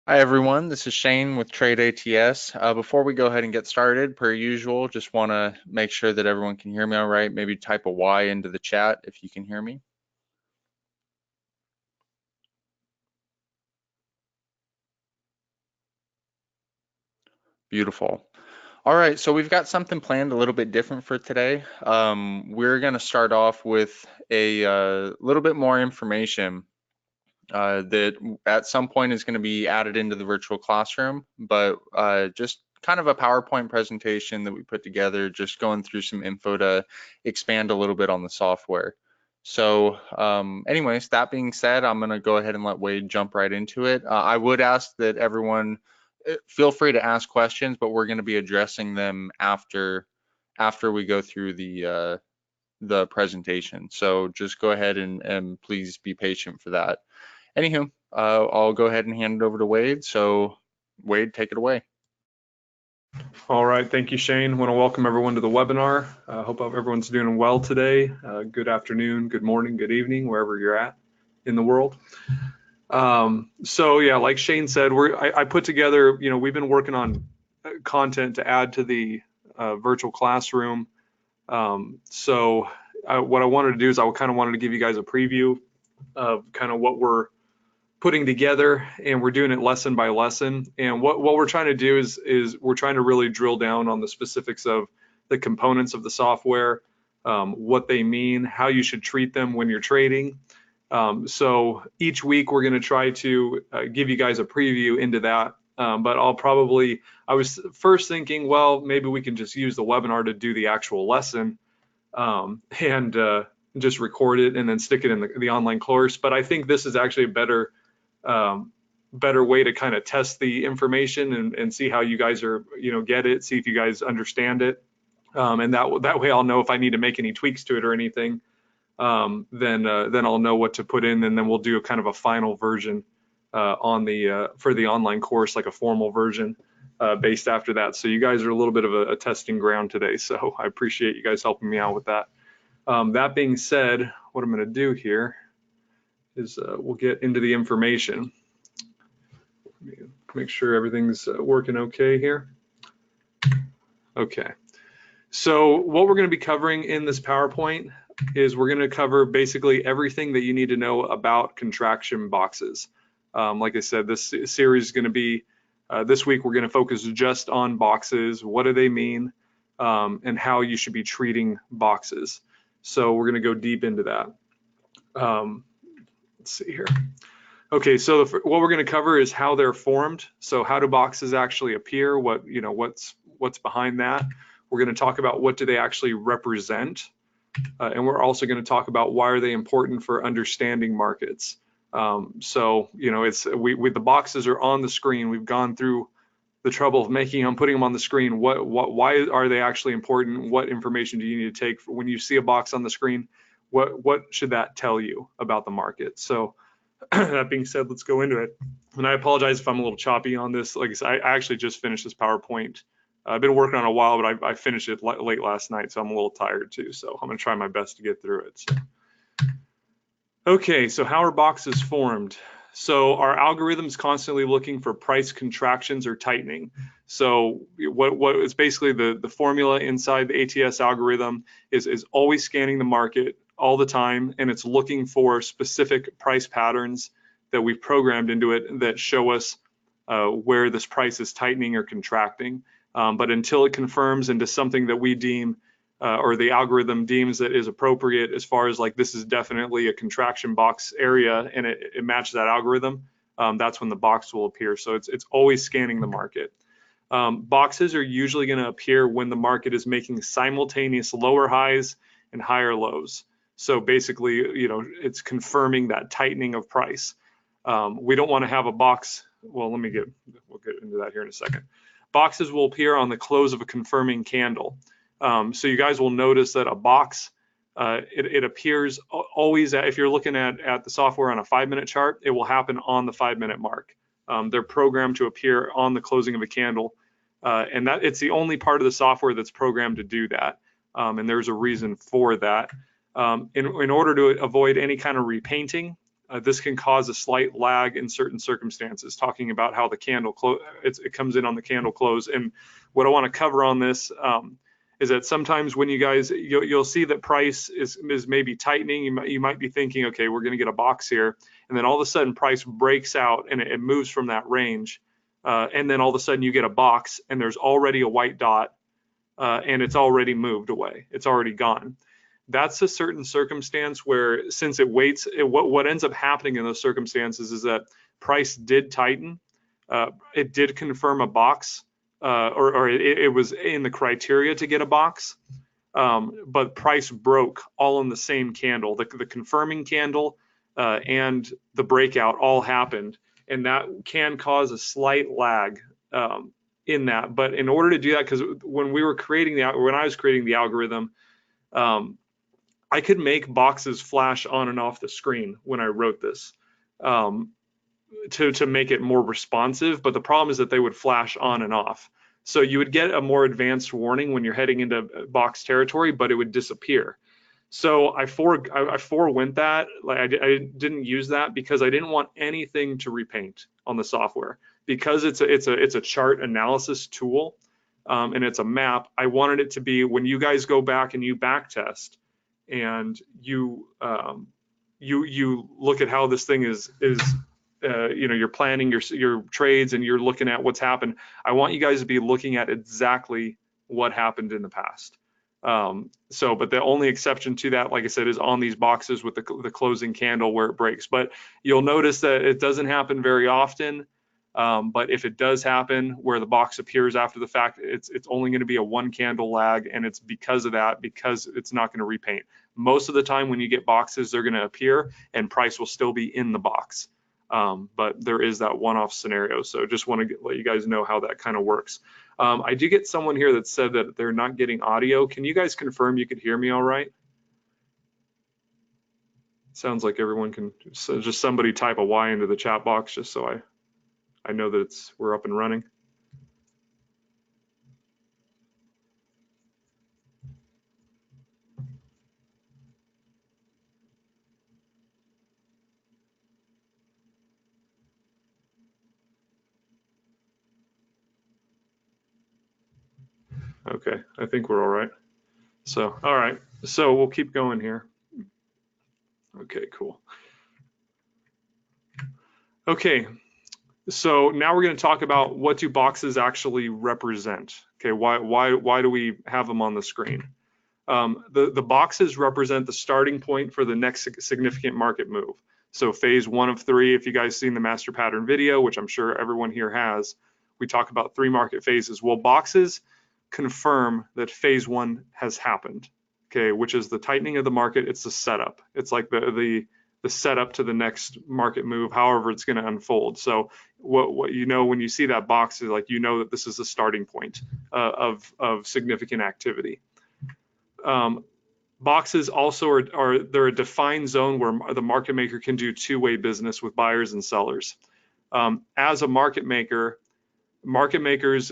Hi everyone, this is Shane with Trade ATS. Before we go ahead and get started, per usual, just want to make sure that everyone can hear me all right. Maybe type a Y into the chat if you can hear me. Beautiful. All right, so we've got something planned a little bit different for today. We're going to start off with a little bit more information that at some point is going to be added into the virtual classroom, but just kind of a PowerPoint presentation that we put together, just going through some info to expand a little bit on the software. So anyways, that being said, I'm going to go ahead and let Wade jump right into it. I would ask that everyone feel free to ask questions, but we're going to be addressing them after we go through the presentation. So just go ahead and please be patient for that. Anywho, I'll go ahead and hand it over to Wade. So, Wade, take it away. All right, thank you, Shane. I want to welcome everyone to the webinar. I hope everyone's doing well today. Good afternoon, good morning, good evening, wherever you're at in the world. So yeah, like Shane said, I put together, we've been working on content to add to the virtual classroom. So what I wanted to do is I kind of wanted to give you guys a preview of kind of what we're putting together, and we're doing it lesson by lesson. And what we're trying to do is we're trying to really drill down on the specifics of the components of the software, what they mean, how you should treat them when you're trading. So each week we're going to try to give you guys a preview into that. But I was first thinking, well, maybe we can just use the webinar to do the actual lesson and just record it and then stick it in the online course. But I think this is actually a better way to kind of test the information and see how you guys are, get it, see if you guys understand it. And that way I'll know if I need to make any tweaks to it or anything. Then I'll know what to put in, and then we'll do a kind of a final version for the online course, like a formal version based after that. So you guys are a little bit of a testing ground today. So I appreciate you guys helping me out with that. That being said, what I'm going to do here is we'll get into the information. Make sure everything's working okay here. Okay. So what we're going to be covering in this PowerPoint is we're going to cover basically everything that you need to know about contraction boxes. Like I said, this series is going to be, this week we're going to focus just on boxes. What do they mean? And how you should be treating boxes. So we're going to go deep into that. Let's see here. Okay, so what we're going to cover is how they're formed. So how do boxes actually appear? What's behind that? We're going to talk about what do they actually represent, and we're also going to talk about why are they important for understanding markets. So the boxes are on the screen. We've gone through the trouble of putting them on the screen. Why are they actually important? What information do you need to take when you see a box on the screen? What should that tell you about the market? So that being said, let's go into it. And I apologize if I'm a little choppy on this. Like I said, I actually just finished this PowerPoint. I've been working on it a while, but I finished it late last night, so I'm a little tired too. So I'm going to try my best to get through it. So. Okay, so how are boxes formed? So our algorithm is constantly looking for price contractions or tightening. So what is basically the formula inside the ATS algorithm is always scanning the market all the time, and it's looking for specific price patterns that we've programmed into it that show us where this price is tightening or contracting. But until it confirms into something that we deem or the algorithm deems that is appropriate, as far as like this is definitely a contraction box area and it matches that algorithm, that's when the box will appear. So it's always scanning the market. Boxes are usually going to appear when the market is making simultaneous lower highs and higher lows. So basically, it's confirming that tightening of price. We don't want to have a box. Well, we'll get into that here in a second. Boxes will appear on the close of a confirming candle. So you guys will notice that a box, it appears always, if you're looking at the software on a 5-minute chart, it will happen on the 5-minute mark. They're programmed to appear on the closing of a candle. And that it's the only part of the software that's programmed to do that. And there's a reason for that. In order to avoid any kind of repainting, This can cause a slight lag in certain circumstances, talking about how the candle it comes in on the candle close. And what I want to cover on this is that sometimes when you guys, you'll see that price is maybe tightening. You might be thinking, okay, we're going to get a box here. And then all of a sudden price breaks out and it moves from that range. And then all of a sudden you get a box and there's already a white dot and it's already moved away. It's already gone. That's a certain circumstance where, since it waits, what ends up happening in those circumstances is that price did tighten. It did confirm a box, or it was in the criteria to get a box, but price broke all in the same candle. The confirming candle and the breakout all happened, and that can cause a slight lag in that. But in order to do that, because when I was creating the algorithm, I could make boxes flash on and off the screen when I wrote this to make it more responsive. But the problem is that they would flash on and off. So you would get a more advanced warning when you're heading into box territory, but it would disappear. So I forewent that. Like I didn't use that because I didn't want anything to repaint on the software, because it's a chart analysis tool and it's a map. I wanted it to be, when you guys go back and you back test, and you look at how this thing is you're planning your trades and you're looking at what's happened. I want you guys to be looking at exactly what happened in the past. But the only exception to that, like I said, is on these boxes with the closing candle where it breaks. But you'll notice that it doesn't happen very often. But if it does happen where the box appears after the fact, it's only going to be a one candle lag, and it's because of that, because it's not going to repaint. Most of the time when you get boxes, they're going to appear and price will still be in the box. But there is that one-off scenario. So just want to let you guys know how that kind of works. I do get someone here that said that they're not getting audio. Can you guys confirm you could hear me all right? Sounds like everyone can. So just somebody type a Y into the chat box just so I know that we're up and running. Okay, I think we're all right. So, all right, so we'll keep going here. Okay, cool. Okay, so now we're going to talk about what do boxes actually represent. Okay, why do we have them on the screen? The boxes represent the starting point for the next significant market move. So phase 1 of 3, if you guys seen the master pattern video, which I'm sure everyone here has, we talk about 3 market phases. Well, boxes confirm that phase 1 has happened, okay, which is the tightening of the market. It's the setup. It's like the setup to the next market move, however it's going to unfold. So what you know when you see that box is like, you know that this is the starting point of significant activity. Boxes also they're a defined zone where the market maker can do two-way business with buyers and sellers. As a market makers,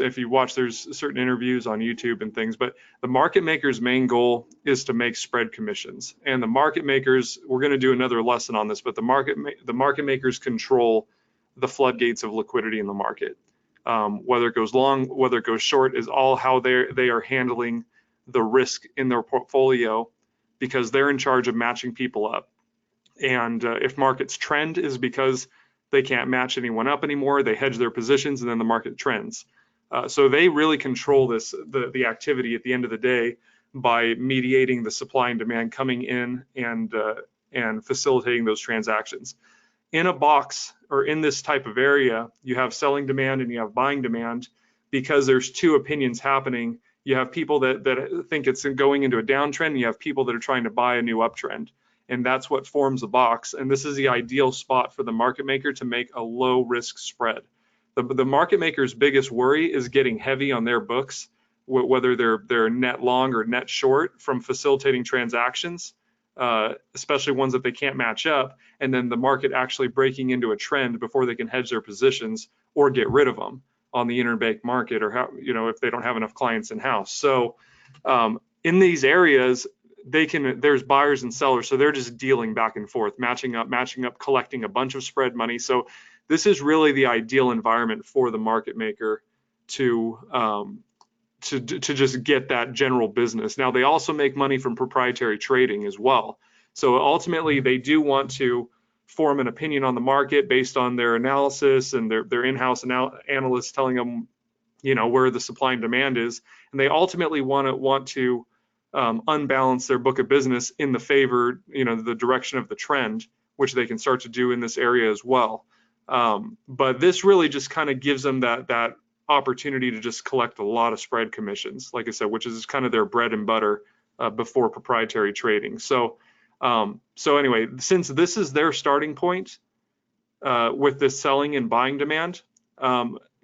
if you watch, there's certain interviews on YouTube and things, but the market maker's main goal is to make spread commissions. And the market makers, we're going to do another lesson on this, but the market makers control the floodgates of liquidity in the market. Whether it goes long, whether it goes short, is all how they are handling the risk in their portfolio, because they're in charge of matching people up. And if markets trend, is because they can't match anyone up anymore. They hedge their positions, and then the market trends. So they really control the activity at the end of the day by mediating the supply and demand coming in and facilitating those transactions. In a box, or in this type of area, you have selling demand and you have buying demand, because there's two opinions happening. You have people that think it's going into a downtrend, and you have people that are trying to buy a new uptrend. And that's what forms the box. And this is the ideal spot for the market maker to make a low risk spread. The market maker's biggest worry is getting heavy on their books, whether they're net long or net short, from facilitating transactions, especially ones that they can't match up, and then the market actually breaking into a trend before they can hedge their positions or get rid of them on the interbank market, or if they don't have enough clients in house. So in these areas, there's buyers and sellers, so they're just dealing back and forth, matching up, collecting a bunch of spread money. So this is really the ideal environment for the market maker to just get that general business. Now they also make money from proprietary trading as well. So ultimately they do want to form an opinion on the market based on their analysis and their in-house analysts telling them, where the supply and demand is, and they ultimately want to unbalance their book of business in the favor, the direction of the trend, which they can start to do in this area as well. But this really just kind of gives them that opportunity to just collect a lot of spread commissions, like I said, which is kind of their bread and butter before proprietary trading. So anyway, since this is their starting point with this selling and buying demand,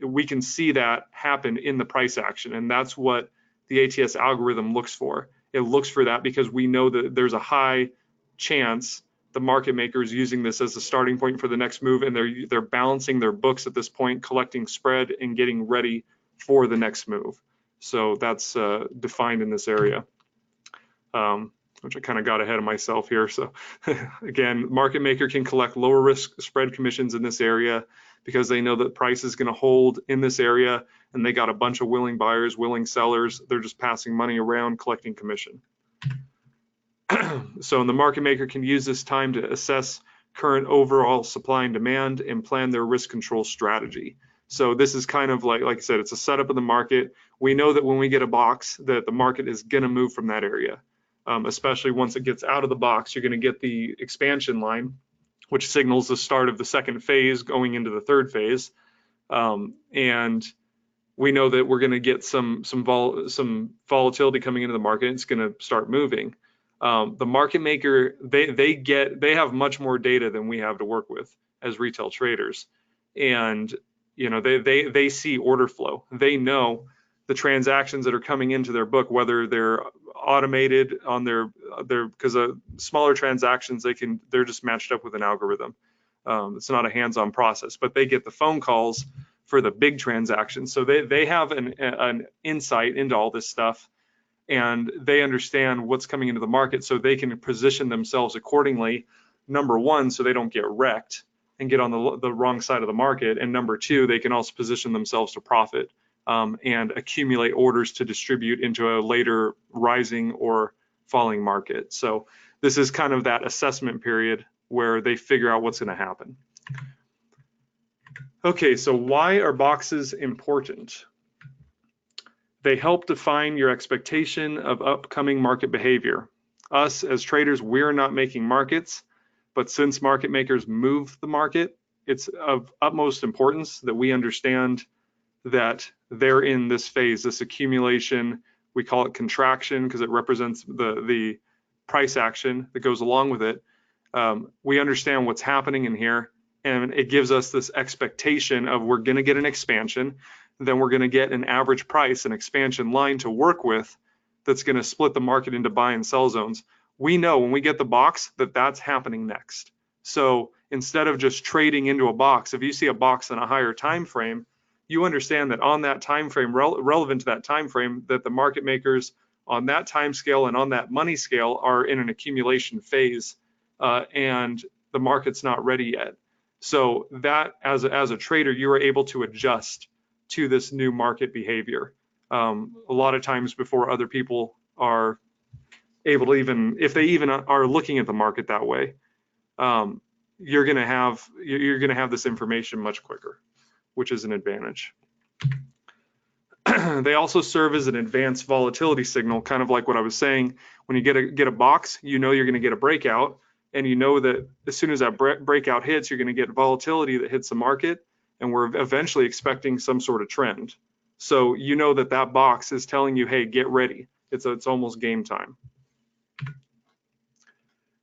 we can see that happen in the price action, and that's what the ATS algorithm looks for. It looks for that because we know that there's a high chance the market maker is using this as a starting point for the next move, and they're balancing their books at this point, collecting spread and getting ready for the next move. So that's defined in this area, which I kind of got ahead of myself here. So again, market maker can collect lower risk spread commissions in this area because they know that price is going to hold in this area, and they got a bunch of willing buyers, willing sellers. They're just passing money around, collecting commission. So the market maker can use this time to assess current overall supply and demand and plan their risk control strategy. So this is kind of like I said, it's a setup of the market. We know that when we get a box that the market is going to move from that area, especially once it gets out of the box. You're going to get the expansion line, which signals the start of the second phase going into the third phase. And we know that we're going to get some volatility coming into the market. It's going to start moving. The market maker, they have much more data than we have to work with as retail traders, and they see order flow. They know the transactions that are coming into their book, whether they're automated on their because smaller transactions, they're just matched up with an algorithm. It's not a hands-on process, but they get the phone calls for the big transactions. So they have an insight into all this stuff, and they understand what's coming into the market, so they can position themselves accordingly. Number one, so they don't get wrecked and get on the wrong side of the market. And number two, they can also position themselves to profit and accumulate orders to distribute into a later rising or falling market. So this is kind of that assessment period where they figure out what's going to happen. Okay, so why are boxes important? They help define your expectation of upcoming market behavior. Us as traders, we're not making markets, but since market makers move the market, it's of utmost importance that we understand that they're in this phase, this accumulation. We call it contraction because it represents the price action that goes along with it. We understand what's happening in here, and it gives us this expectation of we're going to get an expansion, then we're going to get an average price, an expansion line to work with that's going to split the market into buy and sell zones. We know when we get the box that that's happening next. So instead of just trading into a box, if you see a box in a higher time frame, you understand that on that time frame, relevant to that time frame, that the market makers on that time scale and on that money scale are in an accumulation phase, and the market's not ready yet. So that as a trader, you are able to adjust to this new market behavior a lot of times before other people are able to, even if they even are looking at the market that way. You're going to have this information much quicker, which is an advantage. They also serve as an advanced volatility signal, kind of like what I was saying. When you get a box, you know you're going to get a breakout, and you know that as soon as that breakout hits, you're going to get volatility that hits the market, and we're eventually expecting some sort of trend. So you know that box is telling you, hey, get ready. It's almost game time.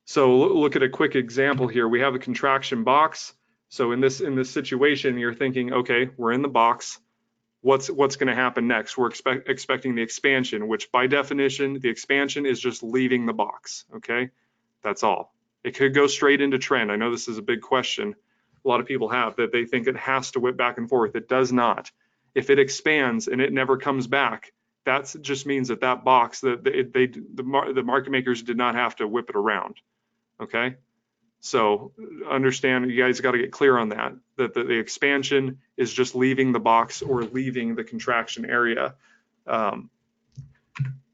So look at a quick example here. We have a contraction box. So in this situation, you're thinking, okay, we're in the box. What's going to happen next? We're expecting the expansion, which by definition, the expansion is just leaving the box. Okay, that's all. It could go straight into trend. I know this is a big question a lot of people have, that they think it has to whip back and forth. It does not. If it expands and it never comes back, that just means that that box, that the market makers did not have to whip it around. Okay, so understand, you guys got to get clear on that, that the expansion is just leaving the box or leaving the contraction area.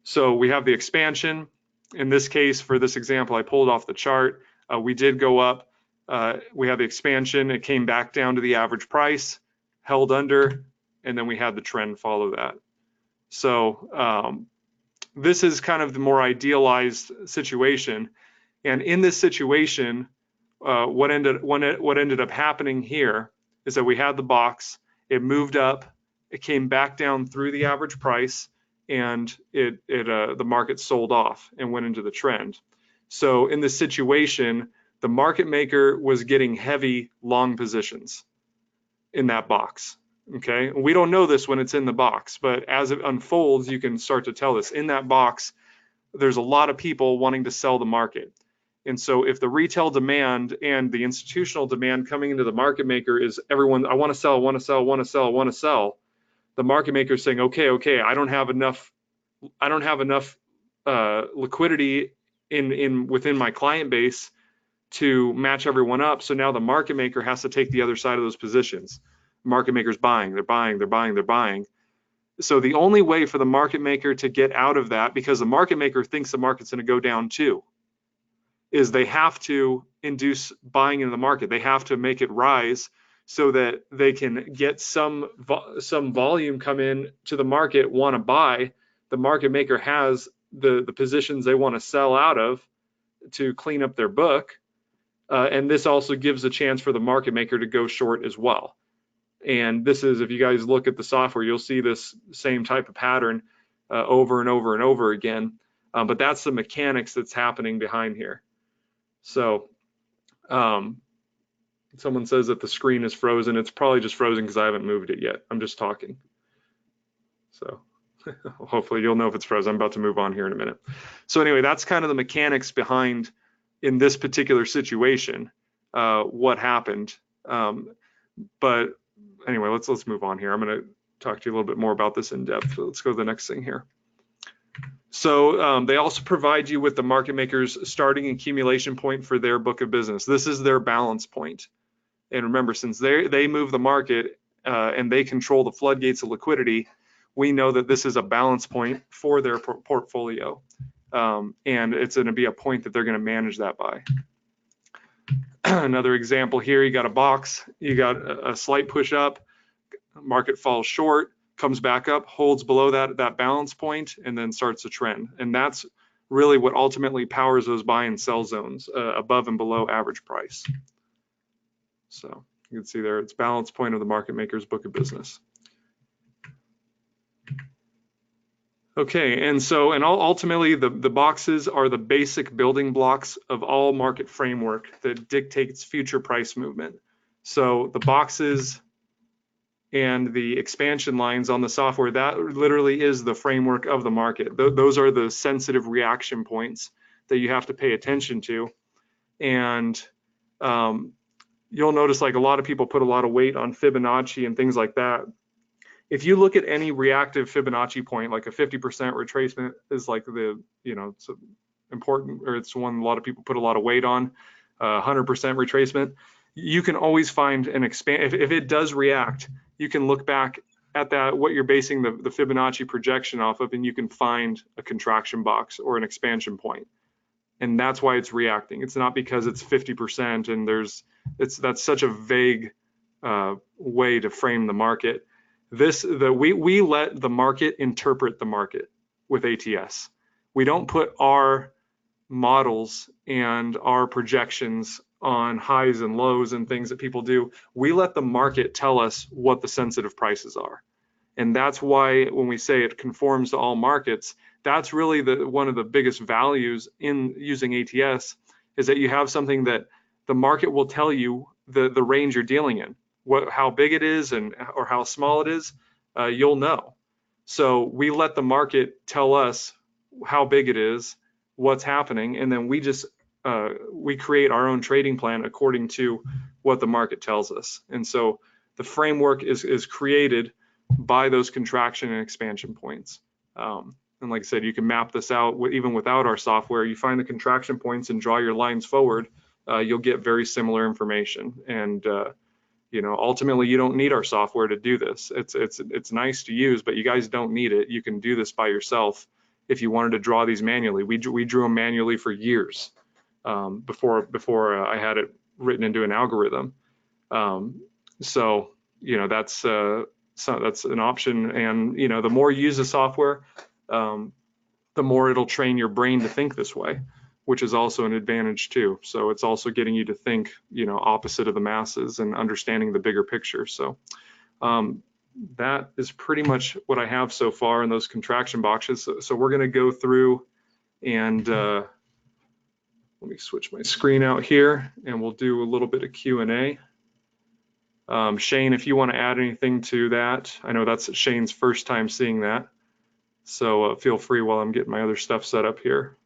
So we have the expansion. In this case, for this example, I pulled off the chart. We did go up. We have the expansion. It came back down to the average price, held under, and then we had the trend follow that. So this is kind of the more idealized situation. And in this situation, what ended up happening here is that we had the box. It moved up. It came back down through the average price, and the market sold off and went into the trend. So in this situation, the market maker was getting heavy long positions in that box. Okay, we don't know this when it's in the box, but as it unfolds, you can start to tell this. In that box, there's a lot of people wanting to sell the market. And so if the retail demand and the institutional demand coming into the market maker is everyone, I want to sell, I want to sell, I want to sell, I want to sell, the market maker is saying, okay, I don't have enough liquidity within my client base to match everyone up. So now the market maker has to take the other side of those positions. Market maker's buying, they're buying, they're buying, they're buying. So the only way for the market maker to get out of that, because the market maker thinks the market's going to go down too, is they have to induce buying in the market. They have to make it rise so that they can get some volume come in to the market, want to buy. The market maker has the positions they want to sell out of to clean up their book. And this also gives a chance for the market maker to go short as well. And this is, if you guys look at the software, you'll see this same type of pattern over and over and over again. But that's the mechanics that's happening behind here. So someone says that the screen is frozen. It's probably just frozen because I haven't moved it yet. I'm just talking. So hopefully you'll know if it's frozen. I'm about to move on here in a minute. So anyway, that's kind of the mechanics behind, in this particular situation, what happened. But anyway, let's move on here. I'm going to talk to you a little bit more about this in depth. Let's go to the next thing here. So they also provide you with the market maker's starting accumulation point for their book of business. This is their balance point. And remember, since they move the market and they control the floodgates of liquidity, we know that this is a balance point for their portfolio. And it's going to be a point that they're going to manage that by. Another example here, you got a box, you got a slight push up, market falls short, comes back up, holds below that balance point, and then starts a trend. And that's really what ultimately powers those buy and sell zones above and below average price. So you can see there, it's balance point of the market maker's book of business. Okay, and ultimately the boxes are the basic building blocks of all market framework that dictates future price movement. So the boxes and the expansion lines on the software, that literally is the framework of the market. Those are the sensitive reaction points that you have to pay attention to. And you'll notice, like, a lot of people put a lot of weight on Fibonacci and things like that. If you look at any reactive Fibonacci point, like a 50% retracement is like it's important, or it's one a lot of people put a lot of weight on, 100% retracement. You can always find an if it does react, you can look back at that, what you're basing the Fibonacci projection off of, and you can find a contraction box or an expansion point. And that's why it's reacting. It's not because it's 50% and that's such a vague way to frame the market. We let the market interpret the market with ATS. We don't put our models and our projections on highs and lows and things that people do. We let the market tell us what the sensitive prices are. And that's why when we say it conforms to all markets, that's really one of the biggest values in using ATS, is that you have something that the market will tell you the range you're dealing in. How big it is or how small it is, you'll know. So we let the market tell us how big it is, what's happening, and then we create our own trading plan according to what the market tells us. And so the framework is created by those contraction and expansion points. And like I said, you can map this out even without our software. You find the contraction points and draw your lines forward, you'll get very similar information. And ultimately, you don't need our software to do this. It's nice to use, but you guys don't need it. You can do this by yourself if you wanted to draw these manually. We drew them manually for years before I had it written into an algorithm. So that's an option. And the more you use the software, the more it'll train your brain to think this way, which is also an advantage too. So it's also getting you to think, opposite of the masses and understanding the bigger picture. So that is pretty much what I have so far in those contraction boxes. So we're going to go through and let me switch my screen out here and we'll do a little bit of Q&A. Shane, if you want to add anything to that, I know that's Shane's first time seeing that. So feel free while I'm getting my other stuff set up here.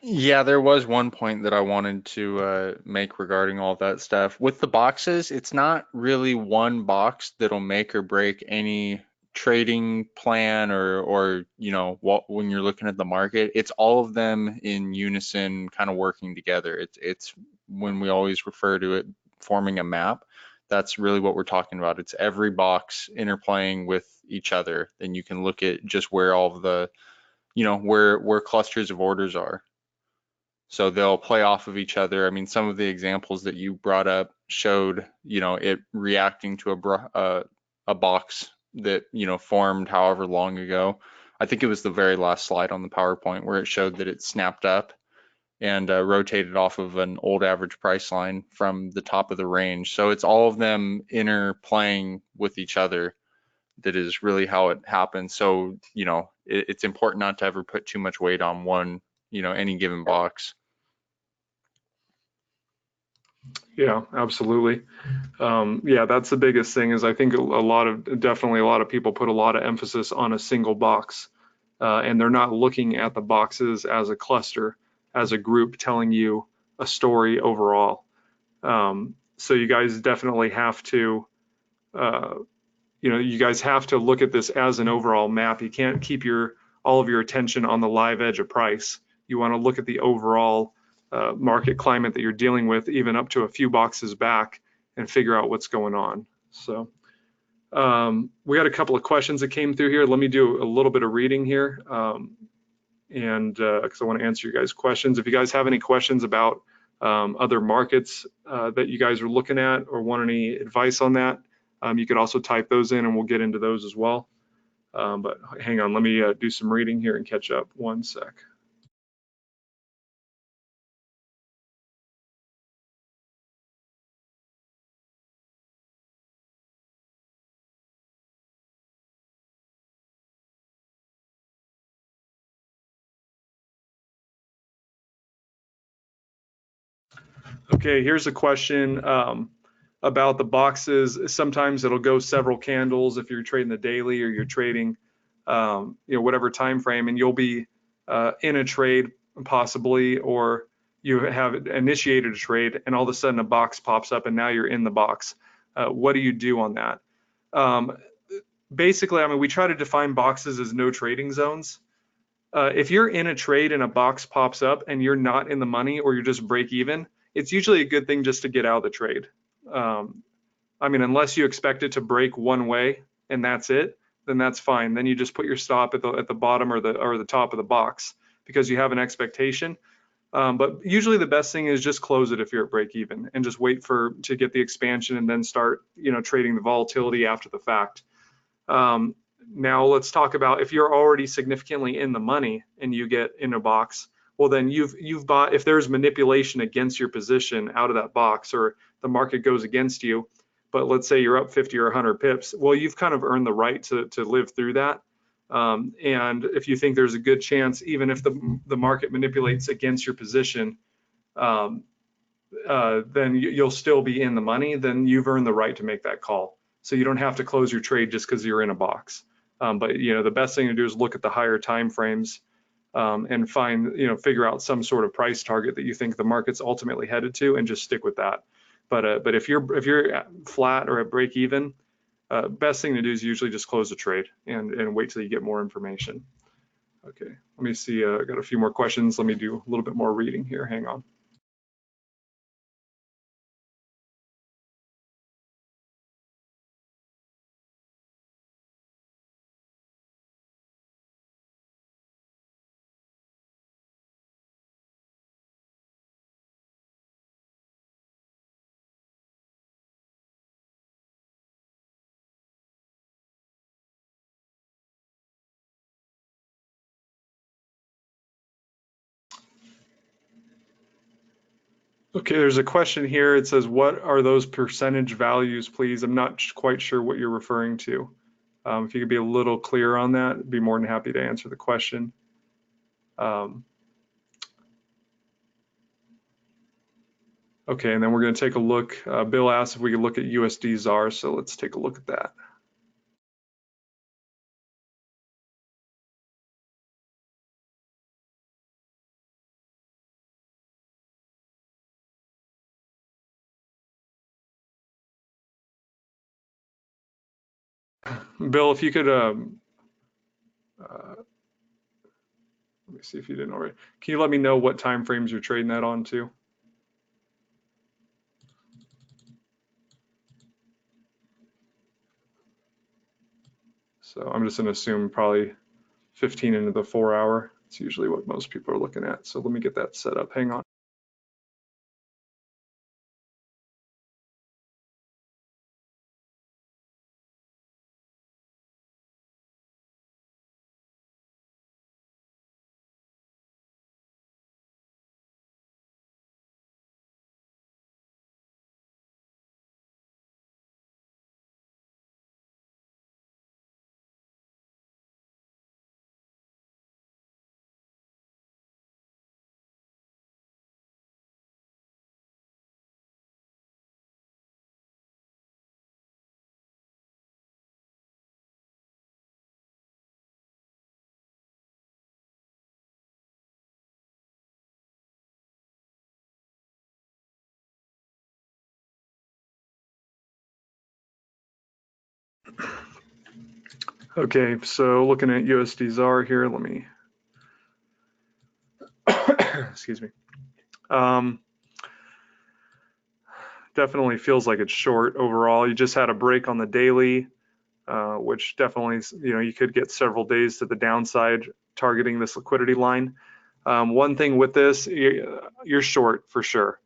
Yeah, there was one point that I wanted to make regarding all that stuff. With the boxes, it's not really one box that'll make or break any trading plan or what when you're looking at the market. It's all of them in unison, kind of working together. It's when we always refer to it forming a map. That's really what we're talking about. It's every box interplaying with each other. Then you can look at just where all of the where clusters of orders are. So they'll play off of each other. I mean, some of the examples that you brought up showed, it reacting to a box that, formed however long ago. I think it was the very last slide on the PowerPoint where it showed that it snapped up and rotated off of an old average price line from the top of the range. So it's all of them interplaying with each other. That is really how it happens. So, it's important not to ever put too much weight on one, any given box. Yeah, absolutely. Yeah, that's the biggest thing is I think definitely a lot of people put a lot of emphasis on a single box, and they're not looking at the boxes as a cluster, as a group telling you a story overall. So you guys definitely have to, you guys have to look at this as an overall map. You can't keep all of your attention on the live edge of price. You want to look at the overall market climate that you're dealing with, even up to a few boxes back, and figure out what's going on. So we got a couple of questions that came through here. Let me do a little bit of reading here, and because I want to answer you guys' questions. If you guys have any questions about other markets that you guys are looking at or want any advice on that, you could also type those in and we'll get into those as well. But hang on, let me do some reading here and catch up. One sec. Okay, here's a question about the boxes. Sometimes it'll go several candles if you're trading the daily or you're trading, whatever time frame, and you'll be in a trade possibly, or you have initiated a trade, and all of a sudden a box pops up, and now you're in the box. What do you do on that? Basically, I mean, we try to define boxes as no trading zones. If you're in a trade and a box pops up and you're not in the money or you're just break even, it's usually a good thing just to get out of the trade. I mean, unless you expect it to break one way and that's it, then that's fine. Then you just put your stop at the bottom or the top of the box because you have an expectation. But usually the best thing is just close it if you're at break even and just wait to get the expansion and then start trading the volatility after the fact. Now let's talk about if you're already significantly in the money and you get in a box. Well, then you've bought, if there's manipulation against your position out of that box or the market goes against you, but let's say you're up 50 or 100 pips, well, you've kind of earned the right to live through that. And if you think there's a good chance, even if the market manipulates against your position, then you'll still be in the money, then you've earned the right to make that call. So you don't have to close your trade just because you're in a box. But the best thing to do is look at the higher time frames and figure out some sort of price target that you think the market's ultimately headed to and just stick with that. But if you're flat or at break even, best thing to do is usually just close the trade and wait till you get more information. Okay, let me see. I got a few more questions. Let me do a little bit more reading here. Hang on. Okay, there's a question here. It says, what are those percentage values, please? I'm not quite sure what you're referring to. If you could be a little clear on that, I'd be more than happy to answer the question. Okay, and then we're going to take a look. Bill asked if we could look at USD ZAR, so let's take a look at that. Bill, if you could, let me see if you didn't already. Can you let me know what time frames you're trading that on to? So I'm just going to assume probably 15 into the 4 hour. It's usually what most people are looking at. So let me get that set up. Hang on. Okay, so looking at USD ZAR here, let me, excuse me. Definitely feels like it's short overall. You just had a break on the daily, which definitely, you could get several days to the downside targeting this liquidity line. One thing with this, you're short for sure.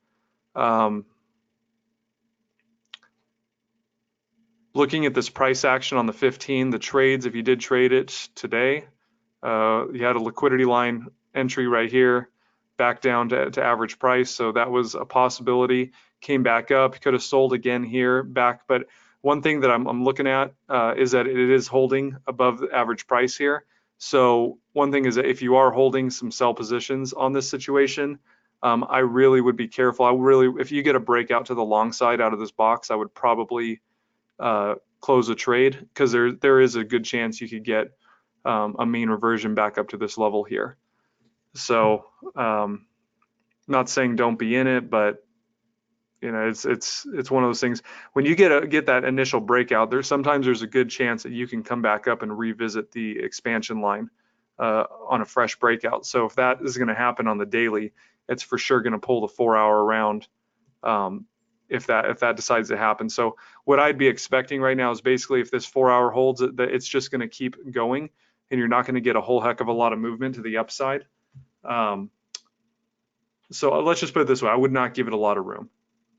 Looking at this price action on the 15, the trades, if you did trade it today, you had a liquidity line entry right here, back down to average price. So that was a possibility. Came back up, could have sold again here, back. But one thing that I'm looking at is that it is holding above the average price here. So one thing is that if you are holding some sell positions on this situation, I really would be careful. If you get a breakout to the long side out of this box, I would probably close a trade, because there is a good chance you could get a mean reversion back up to this level here. So not saying don't be in it, but it's one of those things. When you get that initial breakout, there's a good chance that you can come back up and revisit the expansion line on a fresh breakout. So if that is going to happen on the daily, it's for sure going to pull the 4 hour around if that decides to happen. So what I'd be expecting right now is basically, if this 4 hour holds, that it's just going to keep going, and you're not going to get a whole heck of a lot of movement to the upside. So let's just put it this way: I would not give it a lot of room.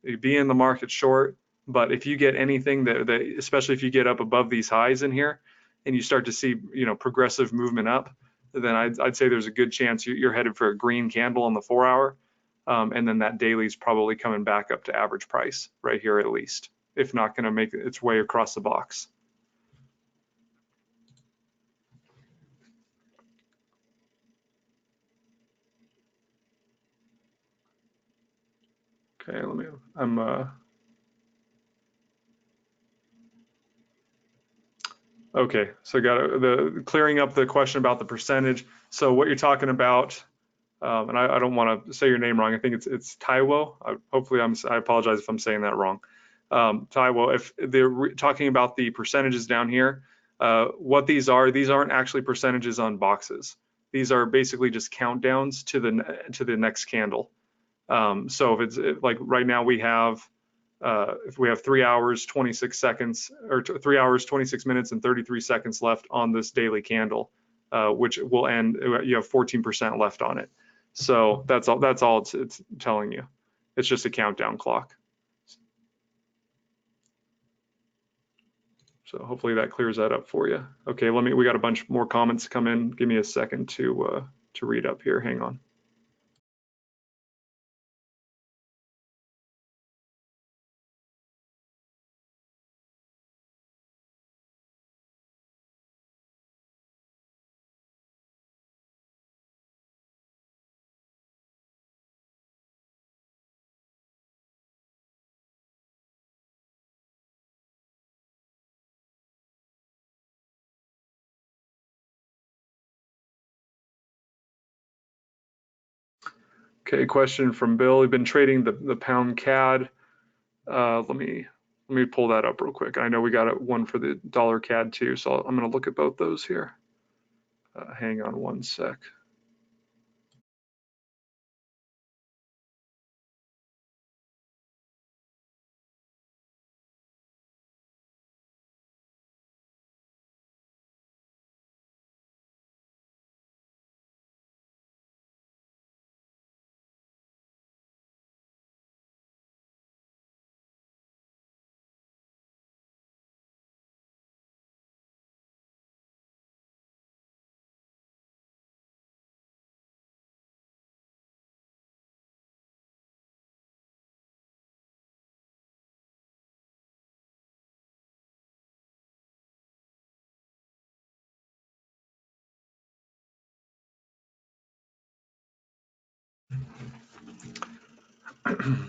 You'd be in the market short, but if you get anything that especially if you get up above these highs in here and you start to see progressive movement up, then I'd say there's a good chance you're headed for a green candle on the 4 hour. And then that daily is probably coming back up to average price right here, at least, if not going to make its way across the box. Okay, okay, so got clearing up the question about the percentage. So what you're talking about and I don't want to say your name wrong. I think it's Taiwo. Hopefully I apologize if I'm saying that wrong. Taiwo, if they're talking about the percentages down here, what these aren't actually percentages on boxes. These are basically just countdowns to the next candle. So if it's like right now we have, if we have 3 hours, 26 seconds, or 3 hours, 26 minutes and 33 seconds left on this daily candle, which will end, you have 14% left on it. So that's all it's telling you. It's just a countdown clock. So hopefully that clears that up for you. Okay, we got a bunch more comments come in. Give me a second to read up here. Hang on. Okay, question from Bill. We've been trading the pound CAD. Let me pull that up real quick. I know we got one for the dollar CAD too, so I'm going to look at both those here. Hang on one sec.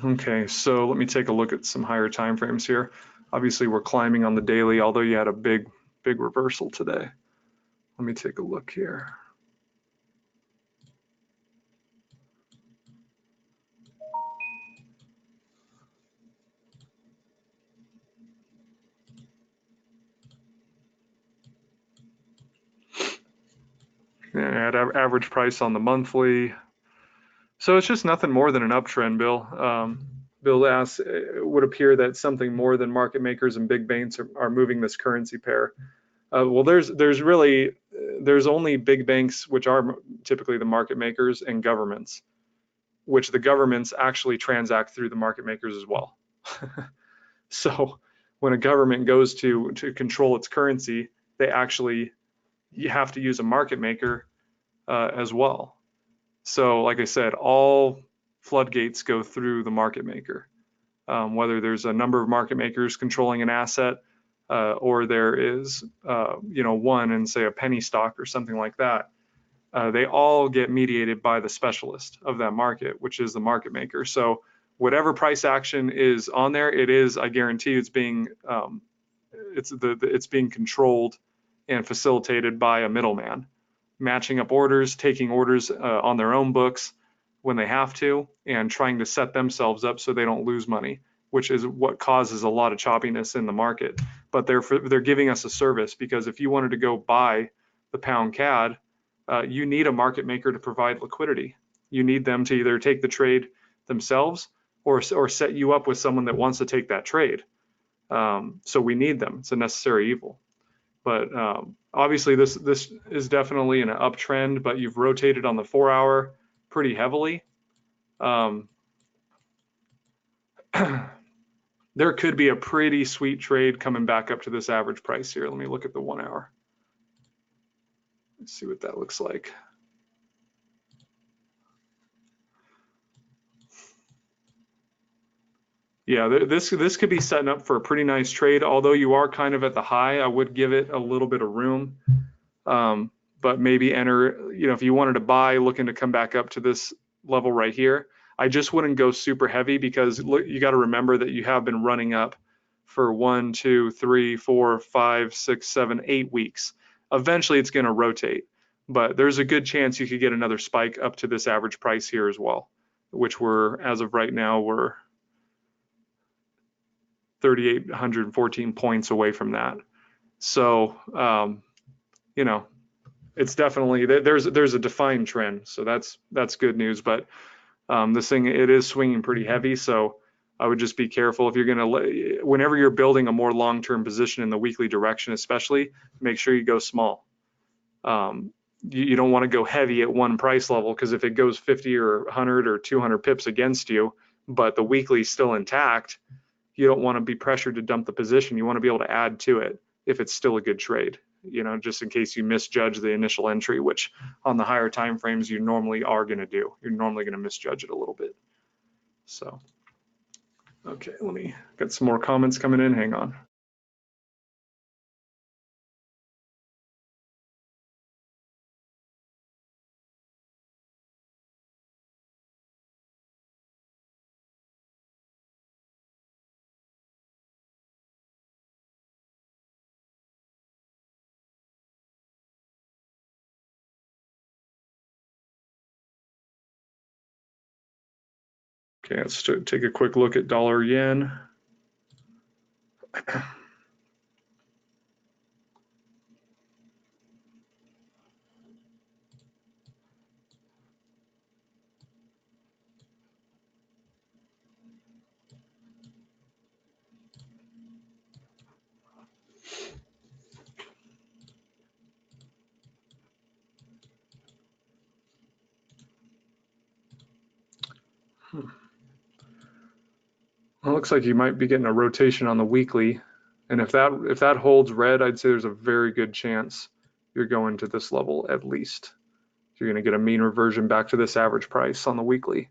Okay, so let me take a look at some higher time frames here. Obviously, we're climbing on the daily, although you had a big reversal today. Let me take a look here. And average price on the monthly. So it's just nothing more than an uptrend, Bill. Bill asks, it would appear that something more than market makers and big banks are moving this currency pair. Well, there's only big banks, which are typically the market makers, and governments, which the governments actually transact through the market makers as well. So when a government goes to control its currency, you have to use a market maker as well. So like I said, all floodgates go through the market maker. Whether there's a number of market makers controlling an asset, or there is, one in say a penny stock or something like that, they all get mediated by the specialist of that market, which is the market maker. So whatever price action is on there, I guarantee it's being controlled and facilitated by a middleman, matching up orders, taking orders on their own books when they have to, and trying to set themselves up so they don't lose money, which is what causes a lot of choppiness in the market. But they're giving us a service, because if you wanted to go buy the pound CAD, you need a market maker to provide liquidity. You need them to either take the trade themselves or set you up with someone that wants to take that trade. So we need them. It's a necessary evil. But obviously this is definitely an uptrend, but you've rotated on the 4 hour pretty heavily. There could be a pretty sweet trade coming back up to this average price here. Let me look at the 1 hour. Let's see what that looks like. Yeah, this could be setting up for a pretty nice trade. Although you are kind of at the high, I would give it a little bit of room. But maybe enter, if you wanted to buy, looking to come back up to this level right here, I just wouldn't go super heavy, because look, you got to remember that you have been running up for 1, 2, 3, 4, 5, 6, 7, 8 weeks. Eventually it's going to rotate. but there's a good chance you could get another spike up to this average price here as well, which we're, as of right now, we're 3,814 points away from that. So, you know, it's definitely, there's a defined trend. So that's good news. But this thing, it is swinging pretty heavy. So I would just be careful if you're going to, whenever you're building a more long-term position in the weekly direction, especially, make sure you go small. You don't want to go heavy at one price level, because if it goes 50 or 100 or 200 pips against you, but the weekly is still intact, you don't want to be pressured to dump the position. You want to be able to add to it if it's still a good trade, just in case you misjudge the initial entry, which on the higher time frames you normally are going to do. You're normally going to misjudge it a little bit. So, okay, let me get some more comments coming in. Hang on. Okay, let's take a quick look at dollar yen. Well, it looks like you might be getting a rotation on the weekly, and if that holds red, I'd say there's a very good chance you're going to this level at least. You're going to get a mean reversion back to this average price on the weekly.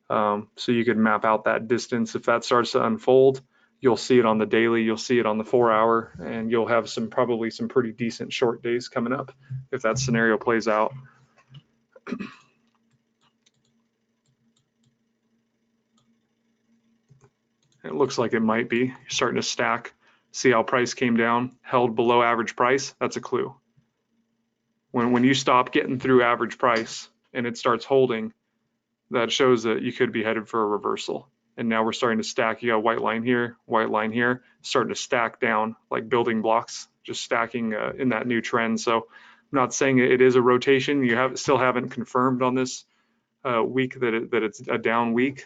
So you could map out that distance. If that starts to unfold, you'll see it on the daily, you'll see it on the 4-hour, and you'll have probably some pretty decent short days coming up if that scenario plays out. It looks like it might be. You're starting to stack. See how price came down, held below average price? That's a clue. When you stop getting through average price and it starts holding, that shows that you could be headed for a reversal. And now we're starting to stack. You got white line here, starting to stack down like building blocks, just stacking in that new trend. So I'm not saying it is a rotation. You still haven't confirmed on this week that it's a down week,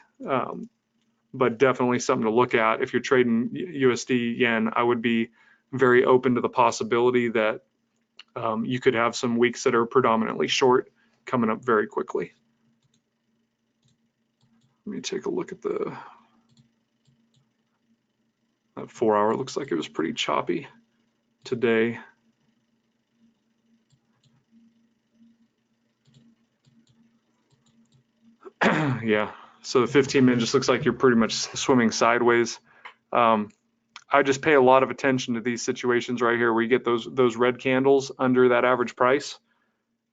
but definitely something to look at. If you're trading USD yen, I would be very open to the possibility that you could have some weeks that are predominantly short coming up very quickly. Let me take a look at that 4-hour. Looks like it was pretty choppy today. Yeah, so the 15-minute just looks like you're pretty much swimming sideways. I just pay a lot of attention to these situations right here where you get those red candles under that average price.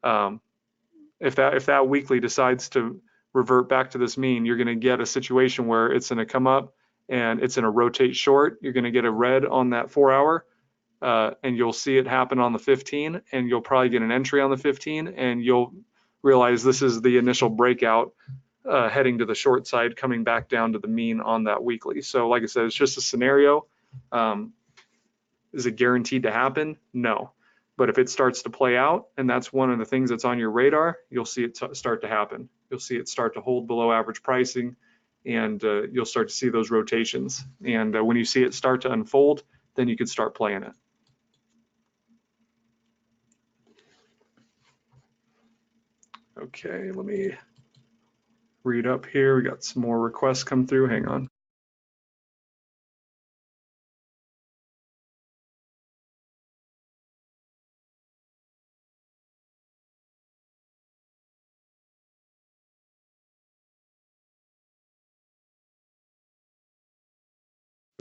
If that weekly decides to revert back to this mean, you're going to get a situation where it's going to come up and it's going to rotate short. You're going to get a red on that 4-hour, and you'll see it happen on the 15, and you'll probably get an entry on the 15, and you'll realize this is the initial breakout heading to the short side, coming back down to the mean on that weekly. So like I said, it's just a scenario. Is it guaranteed to happen? No. But if it starts to play out, and that's one of the things that's on your radar, you'll see it start to happen. You'll see it start to hold below average pricing, and you'll start to see those rotations. And when you see it start to unfold, then you can start playing it. Okay, let me read up here. We got some more requests come through. Hang on.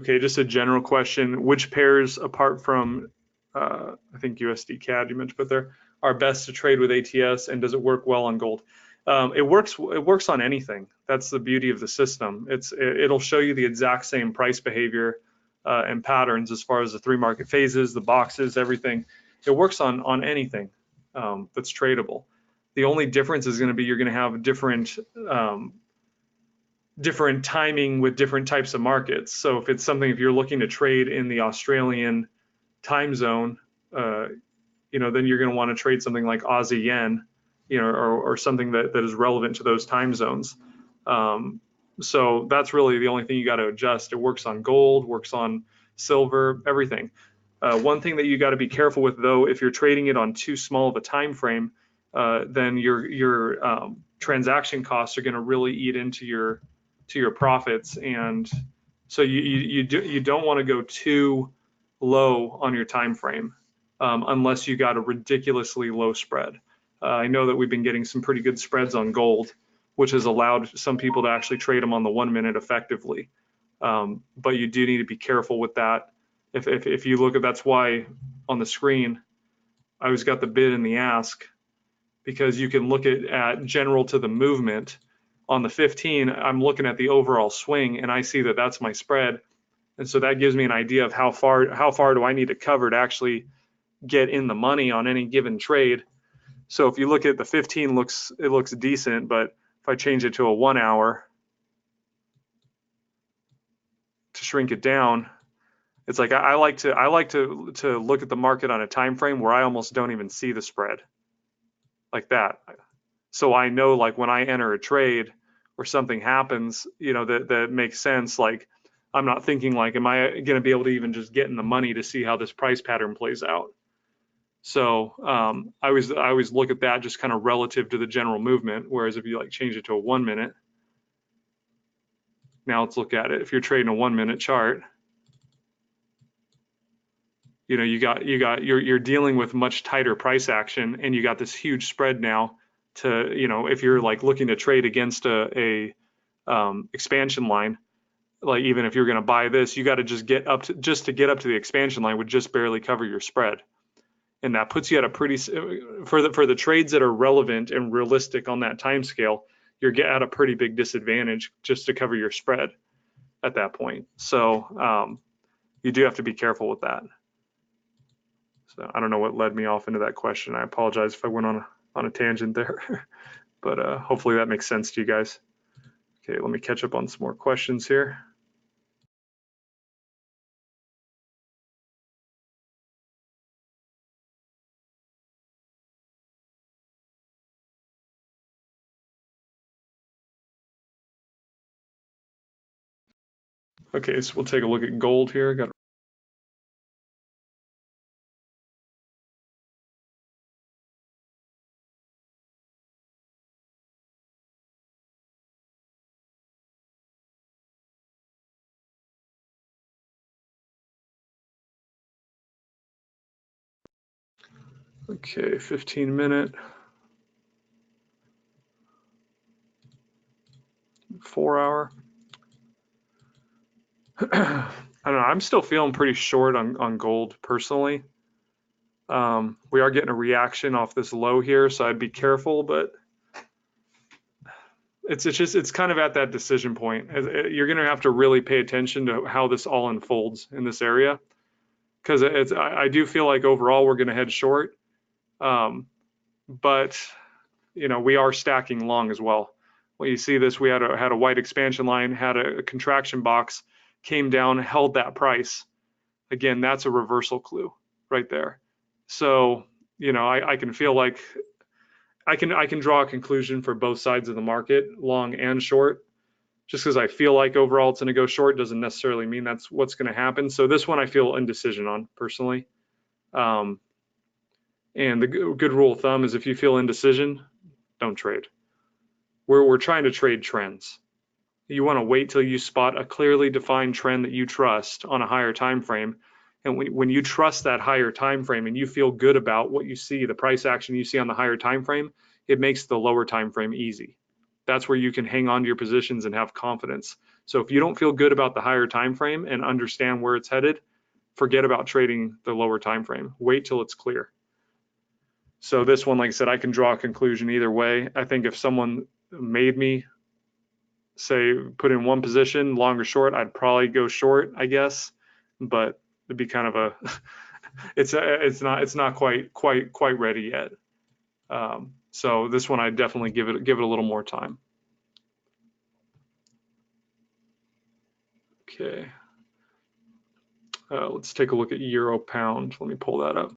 Okay, just a general question. Which pairs, apart from, I think USD CAD you mentioned, but there are best to trade with ATS, and does it work well on gold? It works on anything. That's the beauty of the system. It'll show you the exact same price behavior and patterns as far as the 3 market phases, the boxes, everything. It works on anything. that's tradable. The only difference is going to be you're going to have different timing with different types of markets. So if you're looking to trade in the Australian time zone, then you're going to want to trade something like Aussie yen, or something that is relevant to those time zones. So that's really the only thing you got to adjust. It works on gold, works on silver, everything. One thing that you got to be careful with, though, if you're trading it on too small of a time frame, then your transaction costs are going to really eat into your profits, and so you don't want to go too low on your time frame, unless you got a ridiculously low spread. I know that we've been getting some pretty good spreads on gold, which has allowed some people to actually trade them on the 1 minute effectively. But you do need to be careful with that. If you look at, that's why on the screen I always got the bid and the ask, because you can look at general to the movement. On the 15, I'm looking at the overall swing, and I see that that's my spread, and so that gives me an idea of how far do I need to cover to actually get in the money on any given trade. So if you look at the 15, it looks decent, but if I change it to a 1 hour to shrink it down, it's like I like to look at the market on a time frame where I almost don't even see the spread, like that. So I know, like, when I enter a trade or something happens, that makes sense. Like, I'm not thinking like, am I going to be able to even just get in the money to see how this price pattern plays out? So I always look at that just kind of relative to the general movement. Whereas if you like change it to a 1 minute, now let's look at it. If you're trading a 1 minute chart, you're dealing with much tighter price action, and you got this huge spread now. If you're like looking to trade against a expansion line, like even if you're going to buy this, you got to just get up to the expansion line would just barely cover your spread. And that puts you at a pretty, for the trades that are relevant and realistic on that time scale, you're at a pretty big disadvantage just to cover your spread at that point. So you do have to be careful with that. So I don't know what led me off into that question. I apologize if I went on a tangent there, but hopefully that makes sense to you guys. Okay, let me catch up on some more questions here. Okay, so we'll take a look at gold here. Got okay, 15-minute, 4 hour. I don't know. I'm still feeling pretty short on gold personally. We are getting a reaction off this low here, so I'd be careful, but it's kind of at that decision point. You're going to have to really pay attention to how this all unfolds in this area, because I do feel like overall we're going to head short, but we are stacking long as well. Well, you see this, we had a white expansion line, had a contraction box, came down, held that price. Again, that's a reversal clue right there. So I can feel like I can draw a conclusion for both sides of the market, long and short. Just because I feel like overall it's going to go short doesn't necessarily mean that's what's going to happen. So this one I feel indecision on personally. And the good rule of thumb is if you feel indecision, don't trade. We're trying to trade trends. You want to wait till you spot a clearly defined trend that you trust on a higher time frame. And when you trust that higher time frame and you feel good about what you see, the price action you see on the higher time frame, it makes the lower time frame easy. That's where you can hang on to your positions and have confidence. So if you don't feel good about the higher time frame and understand where it's headed, forget about trading the lower time frame. Wait till it's clear. So this one, like I said, I can draw a conclusion either way. I think if someone made me say put in one position, long or short, I'd probably go short, I guess. But it'd be kind of a it's not quite ready yet. So this one I definitely give it a little more time. Okay. Let's take a look at euro pound. Let me pull that up.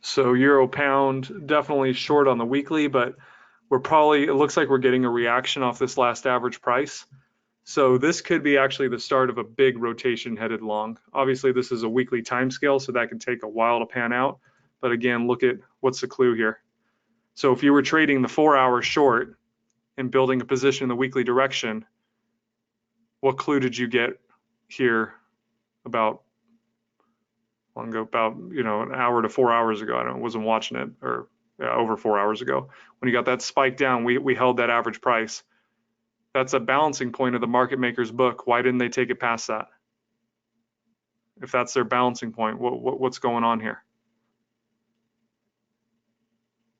So euro pound definitely short on the weekly, but it looks like we're getting a reaction off this last average price. So this could be actually the start of a big rotation headed long. Obviously, this is a weekly time scale, so that can take a while to pan out. But again, look at what's the clue here. So if you were trading the 4-hour short and building a position in the weekly direction, what clue did you get here about long ago, about an hour to 4 hours ago? I wasn't watching it, or over 4 hours ago. When you got that spike down, we held that average price. That's a balancing point of the market maker's book. Why didn't they take it past that? If that's their balancing point, what's going on here?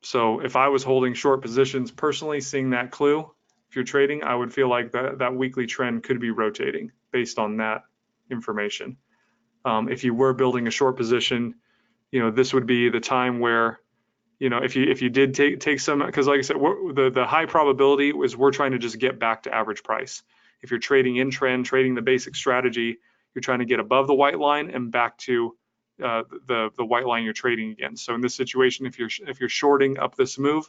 So if I was holding short positions personally, seeing that clue, if you're trading, I would feel like that weekly trend could be rotating based on that information. If you were building a short position, this would be the time where, if you did take some, because like I said, the high probability is we're trying to just get back to average price. If you're trading in trend, trading the basic strategy, you're trying to get above the white line and back to the white line you're trading against. So in this situation, if you're shorting up this move,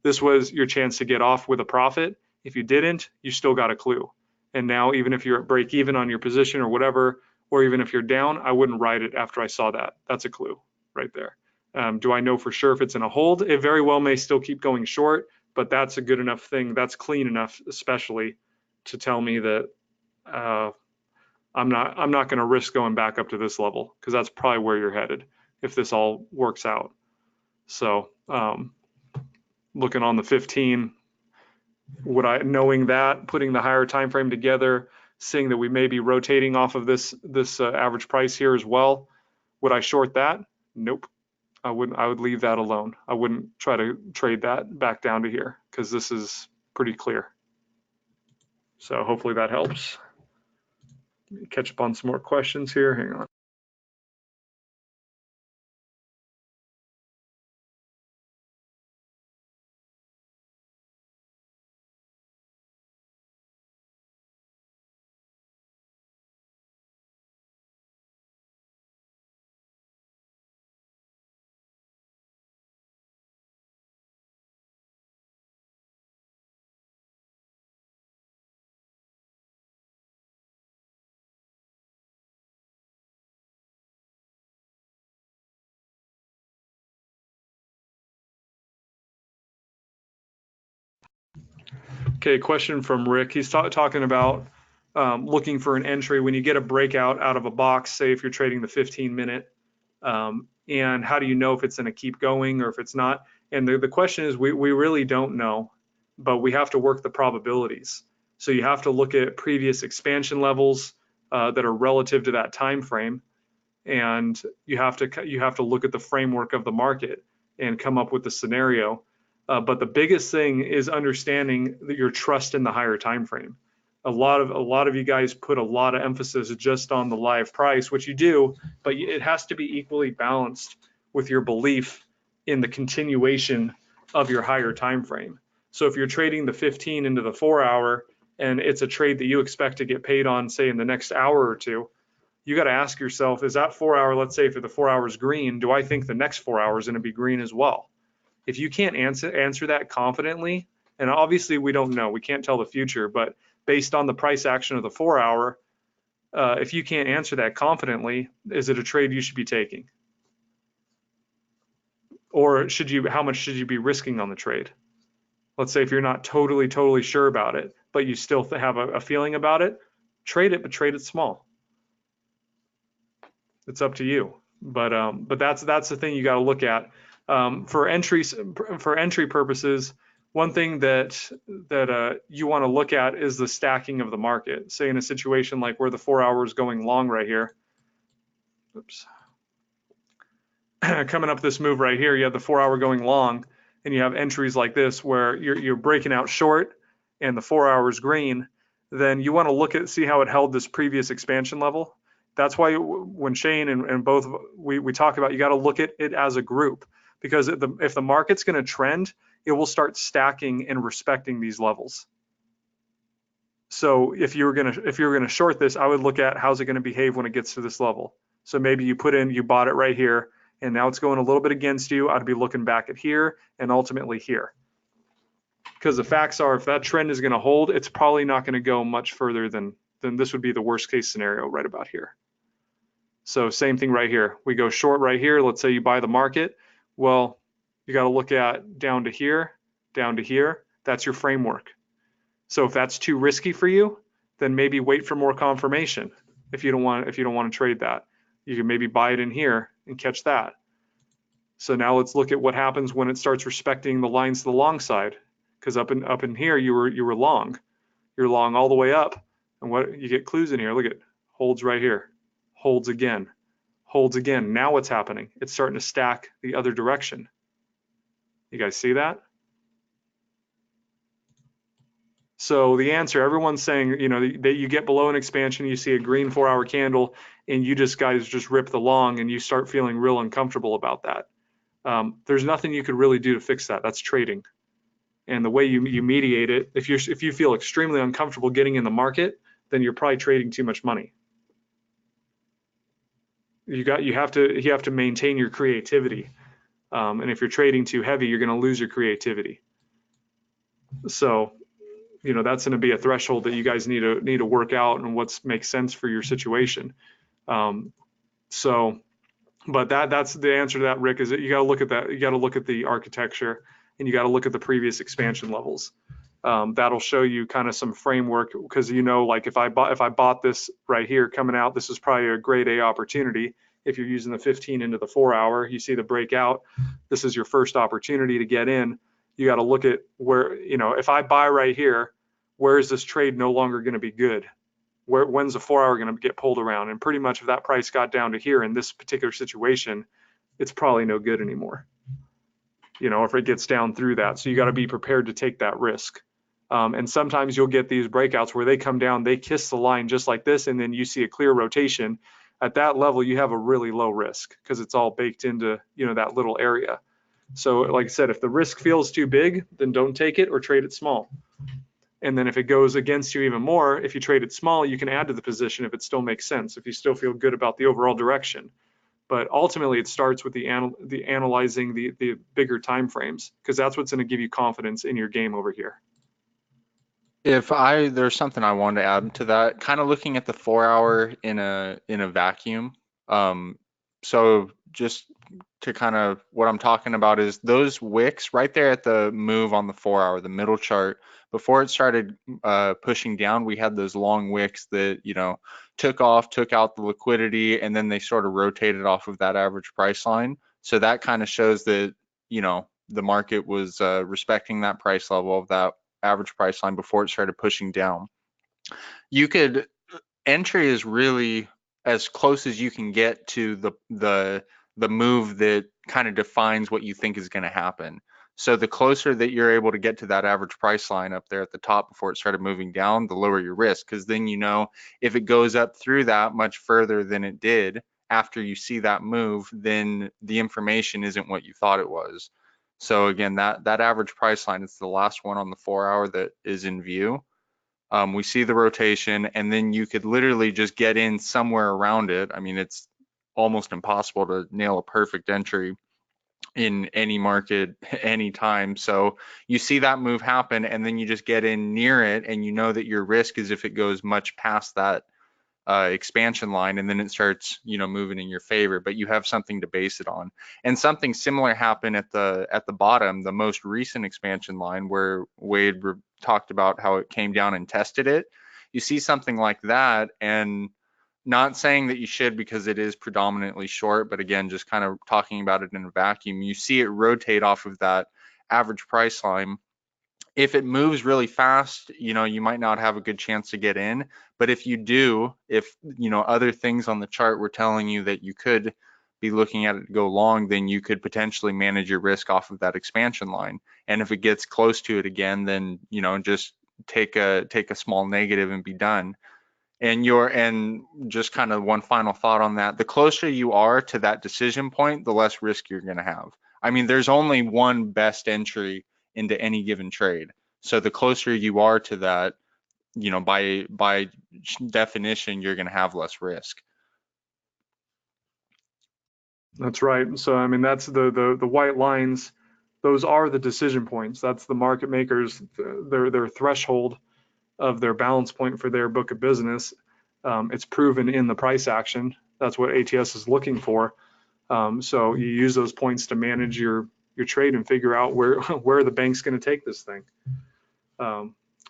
this was your chance to get off with a profit. If you didn't, you still got a clue. And now, even if you're at break even on your position or whatever, or even if you're down, I wouldn't ride it after I saw that. That's a clue right there. Do I know for sure if it's in a hold? It very well may still keep going short, but that's a good enough thing. That's clean enough, especially to tell me that I'm not going to risk going back up to this level, because that's probably where you're headed if this all works out. So looking on the 15, knowing that, putting the higher time frame together, seeing that we may be rotating off of this average price here as well, would I short that? Nope. I wouldn't. I would leave that alone. I wouldn't try to trade that back down to here, because this is pretty clear. So hopefully that helps. Let me catch up on some more questions here. Hang on. Okay, question from Rick. He's talking about looking for an entry when you get a breakout out of a box, say if you're trading the 15-minute, and how do you know if it's going to keep going or if it's not? And the question is, we really don't know, but we have to work the probabilities. So you have to look at previous expansion levels that are relative to that time frame, and you have to look at the framework of the market and come up with the scenario. But the biggest thing is understanding that your trust in the higher time frame. A lot of you guys put a lot of emphasis just on the live price, which you do, but it has to be equally balanced with your belief in the continuation of your higher time frame. So if you're trading the 15 into the 4-hour and it's a trade that you expect to get paid on, say in the next hour or two, you got to ask yourself, is that 4-hour, let's say for the 4 hours green, do I think the next 4 hours is going to be green as well? If you can't answer that confidently, And obviously we don't know, we can't tell the future, but based on the price action of the 4 hour, if you can't answer that confidently, is it a trade you should be taking? Or how much should you be risking on the trade? Let's say if you're not totally sure about it, but you still have a feeling about it, trade it, but trade it small. It's up to you. But that's the thing you got to look at for entry purposes. One thing that you want to look at is the stacking of the market. Say in a situation like where the 4 hour is going long right here. Oops. Coming up this move right here, you have the 4 hour going long, and you have entries like this where you're breaking out short, and the 4 hour is green. Then you want to look at see how it held this previous expansion level. That's why when Shane and both we talk about, you got to look at it as a group, because if the market's going to trend, it will start stacking and respecting these levels. So if you were gonna short this, I would look at how's it going to behave when it gets to this level. So maybe you bought it right here, and now it's going a little bit against you. I'd be looking back at here and ultimately here, because the facts are, if that trend is going to hold, it's probably not going to go much further than this would be the worst case scenario right about here. So same thing right here. We go short right here. Let's say you buy the market. Well, you got to look at down to here, down to here. That's your framework. So if that's too risky for you, then maybe wait for more confirmation. If you don't want to trade that, you can maybe buy it in here and catch that. So now let's look at what happens when it starts respecting the lines to the long side. Because up in here you were long. You're long all the way up, and what you get clues in here. Look at holds right here, holds again, holds again. Now what's happening? It's starting to stack the other direction. You guys see that? So the answer, everyone's saying, that you get below an expansion, you see a green 4 hour candle, and you guys just rip the long, and you start feeling real uncomfortable about that. There's nothing you could really do to fix that. That's trading. And the way you mediate it, if you feel extremely uncomfortable getting in the market, then you're probably trading too much money. You have to maintain your creativity. And if you're trading too heavy, you're going to lose your creativity. So that's going to be a threshold that you guys need to work out, and what makes sense for your situation. But that's the answer to that, Rick, is that you got to look at that. You got to look at the architecture, and you got to look at the previous expansion levels. That'll show you kind of some framework, because like if I bought this right here coming out, this is probably a grade A opportunity. If you're using the 15 into the 4 hour, you see the breakout. This is your first opportunity to get in. You got to look at where, if I buy right here, where is this trade no longer going to be good? When's the 4 hour going to get pulled around? And pretty much if that price got down to here in this particular situation, it's probably no good anymore. If it gets down through that. So you got to be prepared to take that risk. And sometimes you'll get these breakouts where they come down, they kiss the line just like this, and then you see a clear rotation. At that level, you have a really low risk, because it's all baked into that little area. So like I said, if the risk feels too big, then don't take it or trade it small. And then if it goes against you even more, if you trade it small, you can add to the position if it still makes sense, if you still feel good about the overall direction. But ultimately, it starts with the analyzing the bigger time frames, because that's what's going to give you confidence in your game over here. There's something I wanted to add to that, kind of looking at the 4 hour in a vacuum. So just to kind of what I'm talking about is those wicks right there at the move on the 4 hour, the middle chart, before it started pushing down, we had those long wicks that, took out the liquidity, and then they sort of rotated off of that average price line. So that kind of shows that, the market was respecting that price level of that average price line before it started pushing down. Entry is really as close as you can get to the move that kind of defines what you think is going to happen. So the closer that you're able to get to that average price line up there at the top before it started moving down, the lower your risk, because then if it goes up through that much further than it did after you see that move, then the information isn't what you thought it was. So again, that average price line is the last one on the 4 hour that is in view. We see the rotation, and then you could literally just get in somewhere around it. I mean, it's almost impossible to nail a perfect entry. in any market anytime. So you see that move happen, and then you just get in near it, and you know that your risk is if it goes much past that expansion line, and then it starts, moving in your favor, but you have something to base it on. And something similar happened at the bottom, the most recent expansion line where Wade talked about how it came down and tested it. You see something like that, and not saying that you should because it is predominantly short, but again, just kind of talking about it in a vacuum, you see it rotate off of that average price line. If it moves really fast, you might not have a good chance to get in. But if you do, if, other things on the chart were telling you that you could be looking at it go long, then you could potentially manage your risk off of that expansion line. And if it gets close to it again, then, just take a small negative and be done. And just kind of one final thought on that, the closer you are to that decision point, the less risk you're going to have. I mean, there's only one best entry into any given trade. So the closer you are to that, by definition, you're going to have less risk. That's right. So I mean, that's the white lines. Those are the decision points. That's the market makers, their threshold of their balance point for their book of business. It's proven in the price action. That's what ATS is looking for. So you use those points to manage your trade and figure out where the bank's going to take this thing.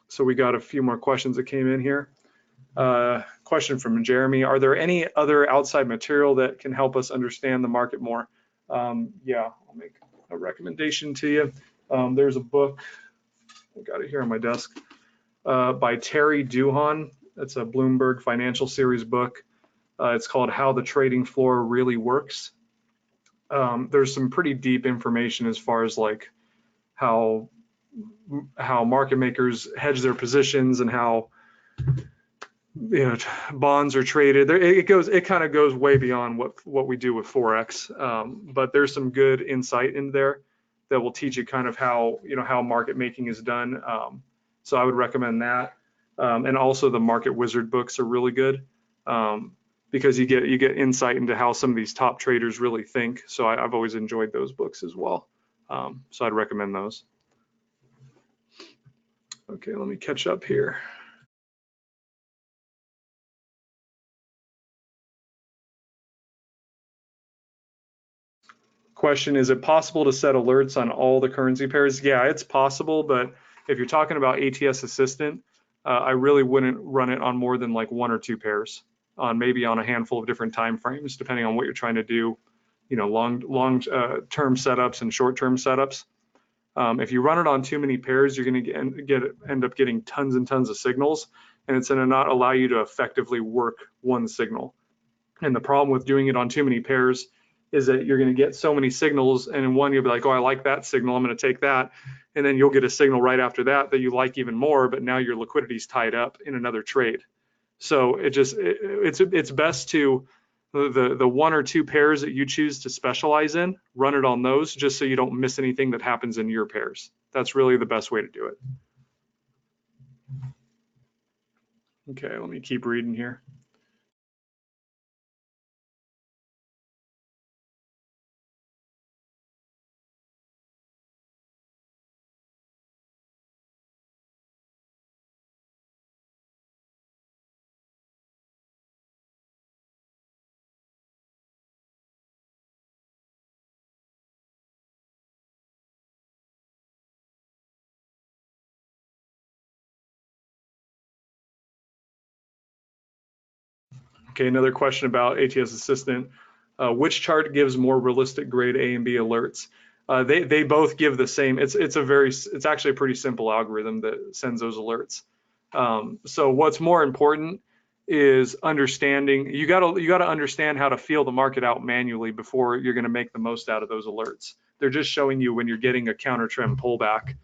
So we got a few more questions that came in here. Question from Jeremy: are there any other outside material that can help us understand the market more? Yeah, I'll make a recommendation to you. There's a book, I got it here on my desk, by Terry Duhan. It's a Bloomberg Financial Series book. It's called How the Trading Floor Really Works. There's some pretty deep information as far as like how market makers hedge their positions and how bonds are traded. It kind of goes way beyond what we do with Forex. But there's some good insight in there that will teach you kind of how market making is done. So I would recommend that. And also the Market Wizard books are really good because you get insight into how some of these top traders really think. So I've always enjoyed those books as well. So I'd recommend those. Okay, let me catch up here. Question: is it possible to set alerts on all the currency pairs? Yeah, it's possible, but if you're talking about ATS Assistant, I really wouldn't run it on more than like one or two pairs, maybe on a handful of different time frames, depending on what you're trying to do, long term setups and short term setups. If you run it on too many pairs, you're going to end up getting tons and tons of signals, and it's going to not allow you to effectively work one signal. And the problem with doing it on too many pairs is that you're going to get so many signals, and in one you'll be like, oh, I like that signal, I'm going to take that, and then you'll get a signal right after that you like even more, but now your liquidity is tied up in another trade. So it's best to the one or two pairs that you choose to specialize in, run it on those just so you don't miss anything that happens in your pairs. That's really the best way to do it. Okay, let me keep reading here. Okay, another question about ATS Assistant. Which chart gives more realistic grade A and B alerts? They both give the same. It's actually a pretty simple algorithm that sends those alerts. So what's more important is understanding. You gotta understand how to feel the market out manually before you're going to make the most out of those alerts. They're just showing you when you're getting a counter trend pullback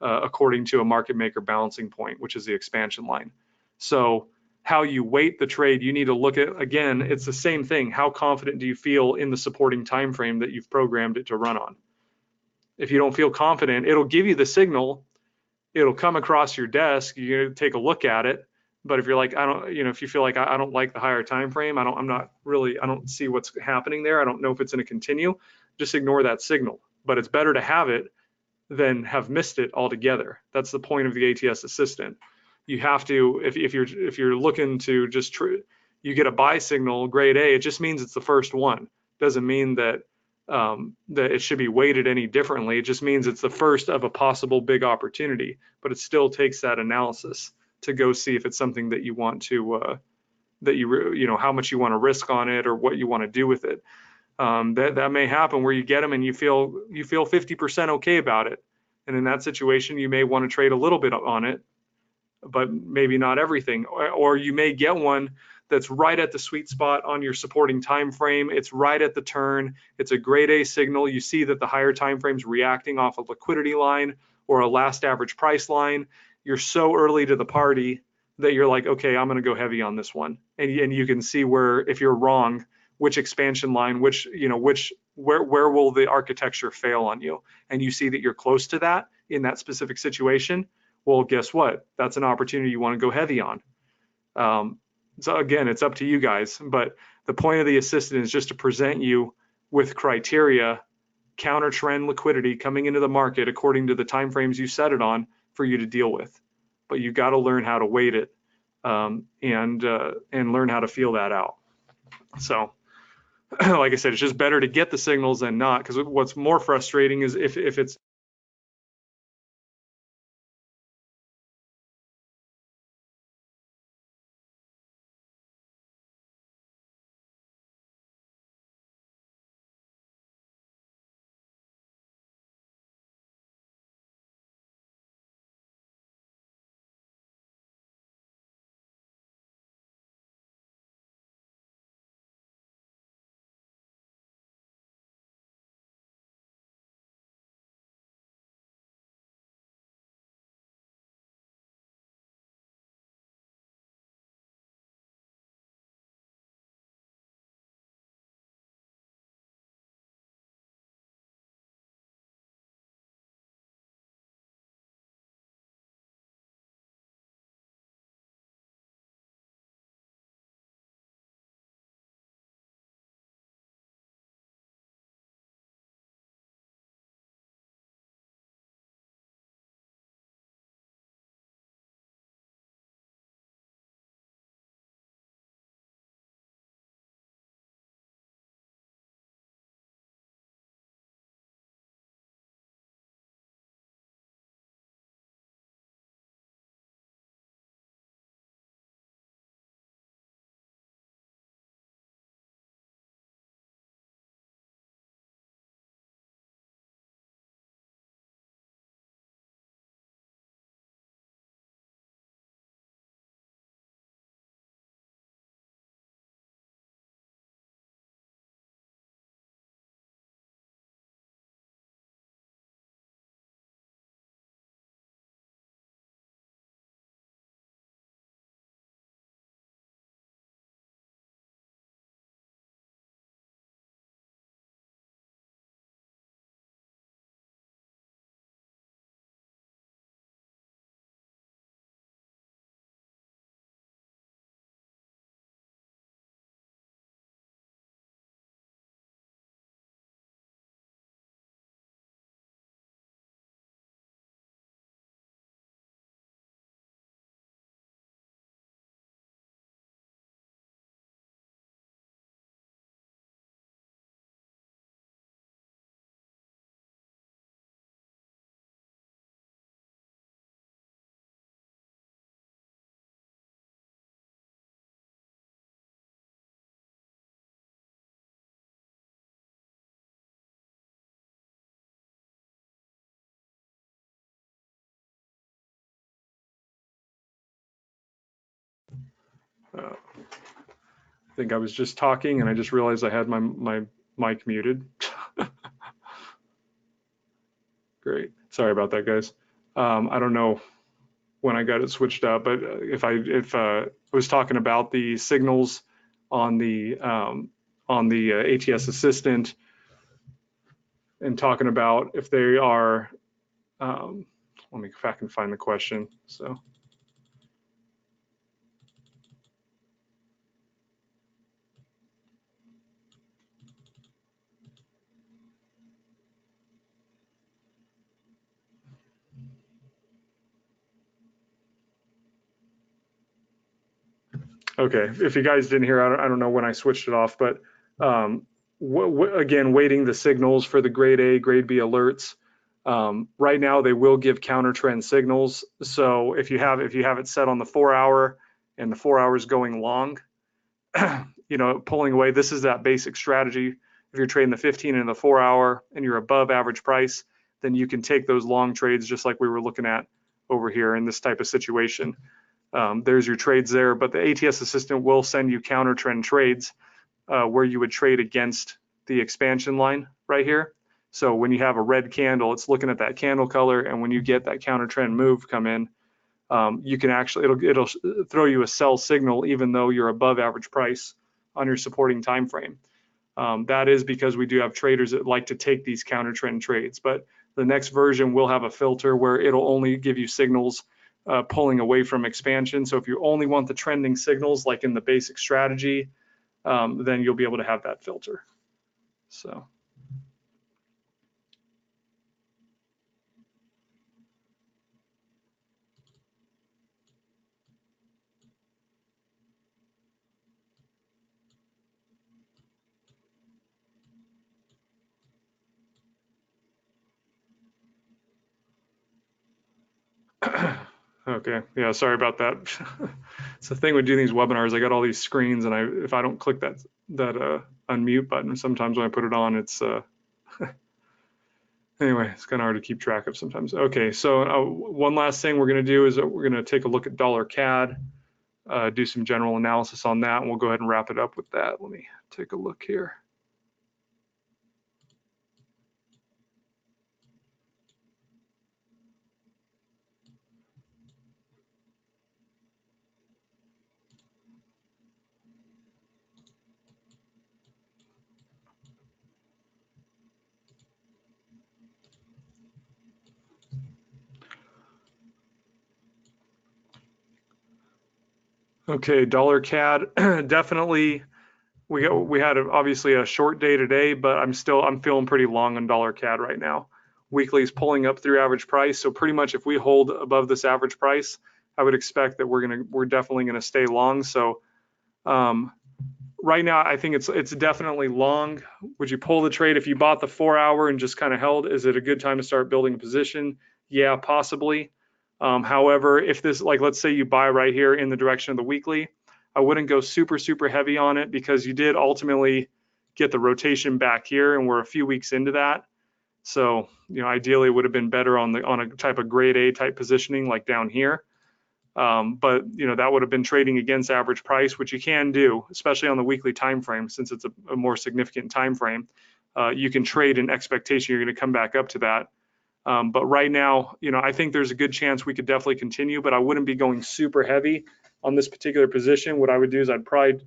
according to a market maker balancing point, which is the expansion line. So how you weight the trade, you need to look at, again, it's the same thing. How confident do you feel in the supporting time frame that you've programmed it to run on? If you don't feel confident, it'll give you the signal, it'll come across your desk, you take a look at it. But if you're like, if you feel like I don't like the higher time frame, I don't see what's happening there, I don't know if it's going to continue, just ignore that signal. But it's better to have it than have missed it altogether. That's the point of the ATS assistant. You have to, if you're looking to just you get a buy signal grade A, it just means it's the first one. Doesn't mean that that it should be weighted any differently. It just means it's the first of a possible big opportunity, but it still takes that analysis to go see if it's something that you want to that you know, how much you want to risk on it or what you want to do with it. That may happen where you get them and you feel 50% okay about it, and in that situation you may want to trade a little bit on it, but maybe not everything. Or you may get one that's right at the sweet spot on your supporting time frame. It's right at the turn. It's a grade A signal. You see that the higher time frame's reacting off a liquidity line or a last average price line. You're so early to the party that you're like, okay, I'm going to go heavy on this one. And you can see where, if you're wrong, which expansion line, which, you know, where will the architecture fail on you? And you see that you're close to that in that specific situation. Well, guess what? That's an opportunity you want to go heavy on. So again, it's up to you guys, but the point of the assistant is just to present you with criteria, counter trend liquidity coming into the market according to the timeframes you set it on for you to deal with. But you got to learn how to weight it and learn how to feel that out. So like I said, it's just better to get the signals than not, because what's more frustrating is if it's I think I was just talking and I just realized I had my mic muted. Great. Sorry about that, guys. I don't know when I got it switched up, but if I was talking about the signals on the ATS assistant and talking about if they are, let me if I can find the question. So. Okay, if you guys didn't hear, I don't know when I switched it off, but again, waiting the signals for the grade A, grade B alerts. Right now, they will give counter trend signals. So if you have it set on the 4 hour and the 4 hours going long, pulling away, this is that basic strategy. If you're trading the 15 and the 4 hour and you're above average price, then you can take those long trades just like we were looking at over here in this type of situation. There's your trades there, but the ATS assistant will send you counter trend trades where you would trade against the expansion line right here. So when you have a red candle, it's looking at that candle color, and when you get that counter trend move come in, you can actually, it'll throw you a sell signal even though you're above average price on your supporting time frame. That is because we do have traders that like to take these counter trend trades, but the next version will have a filter where it'll only give you signals pulling away from expansion. So if you only want the trending signals like in the basic strategy, then you'll be able to have that filter. So. Okay, yeah, sorry about that. It's the thing with doing these webinars. I got all these screens, and if I don't click that unmute button, sometimes when I put it on, it's anyway, it's kind of hard to keep track of sometimes. Okay, so one last thing we're going to do is we're going to take a look at dollar CAD, do some general analysis on that, and we'll go ahead and wrap it up with that. Let me take a look here. Okay, dollar CAD, definitely. We had obviously a short day today, but I'm feeling pretty long on dollar CAD right now. Weekly is pulling up through average price, so pretty much if we hold above this average price, I would expect that we're definitely gonna stay long. So right now, I think it's definitely long. Would you pull the trade if you bought the 4 hour and just kind of held? Is it a good time to start building a position? Yeah, possibly. However, if this, like, let's say you buy right here in the direction of the weekly, I wouldn't go super heavy on it because you did ultimately get the rotation back here, and we're a few weeks into that. So, ideally, it would have been better on a type of grade A type positioning like down here. But that would have been trading against average price, which you can do, especially on the weekly time frame, since it's a more significant time frame. You can trade an expectation you're going to come back up to that. But right now, I think there's a good chance we could definitely continue, but I wouldn't be going super heavy on this particular position. What I would do is I'd probably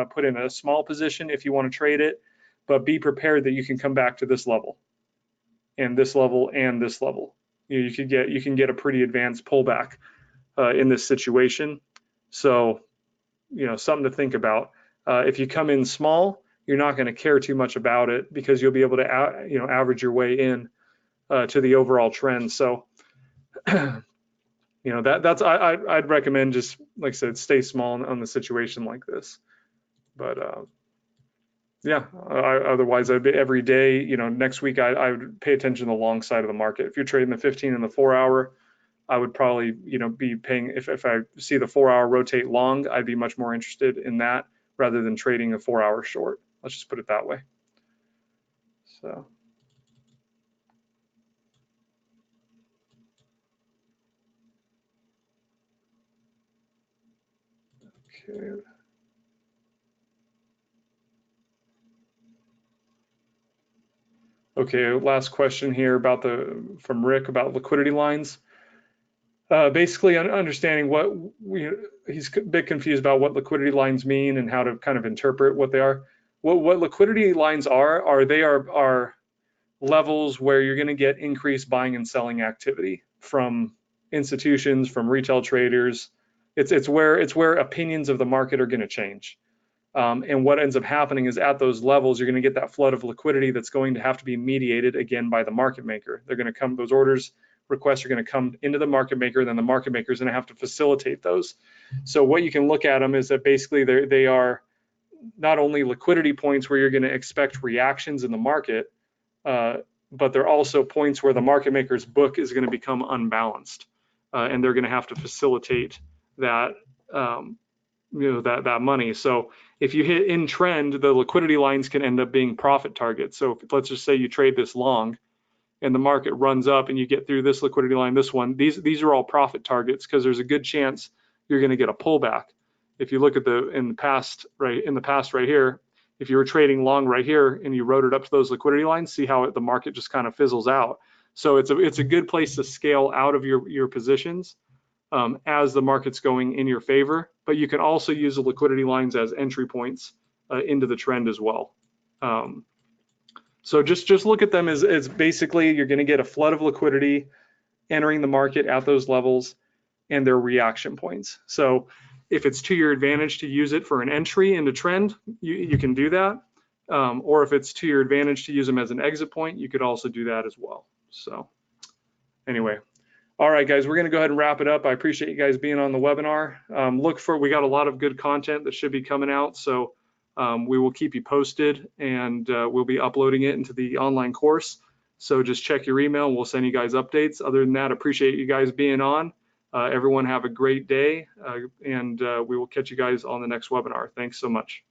put in a small position if you want to trade it, but be prepared that you can come back to this level and this level and this level. You can get a pretty advanced pullback in this situation. So, something to think about. If you come in small, you're not going to care too much about it because you'll be able to, average your way in to the overall trend. So, I'd recommend just, like I said, stay small on the situation like this. But yeah, otherwise I'd be every day, next week I would pay attention to the long side of the market. If you're trading the 15 and the 4 hour, I would probably, be paying, if I see the 4 hour rotate long, I'd be much more interested in that rather than trading a 4 hour short. Let's just put it that way. So. Okay. Okay, last question here from Rick about liquidity lines. Basically understanding he's a bit confused about what liquidity lines mean and how to kind of interpret what they are. What liquidity lines are levels where you're going to get increased buying and selling activity from institutions, from retail traders. It's where opinions of the market are going to change. And what ends up happening is at those levels, you're going to get that flood of liquidity that's going to have to be mediated again by the market maker. They're going to come, those orders requests are going to come into the market maker, then the market maker is going to have to facilitate those. So what you can look at them is that basically they are not only liquidity points where you're going to expect reactions in the market, but they're also points where the market maker's book is going to become unbalanced, and they're going to have to facilitate that, that money. So if you hit in trend, the liquidity lines can end up being profit targets. So let's just say you trade this long, and the market runs up, and you get through this liquidity line, this one. These are all profit targets because there's a good chance you're going to get a pullback. If you look at in the past right here, if you were trading long right here and you rode it up to those liquidity lines, see how the market just kind of fizzles out. So it's a good place to scale out of your positions as the market's going in your favor. But you can also use the liquidity lines as entry points into the trend as well. So just look at them as basically you're going to get a flood of liquidity entering the market at those levels, and their reaction points. So if it's to your advantage to use it for an entry into trend, you can do that. Or if it's to your advantage to use them as an exit point, you could also do that as well. So anyway, all right, guys, we're going to go ahead and wrap it up. I appreciate you guys being on the webinar. We got a lot of good content that should be coming out. So we will keep you posted, and we'll be uploading it into the online course. So just check your email and we'll send you guys updates. Other than that, appreciate you guys being on. Everyone have a great day, and we will catch you guys on the next webinar. Thanks so much.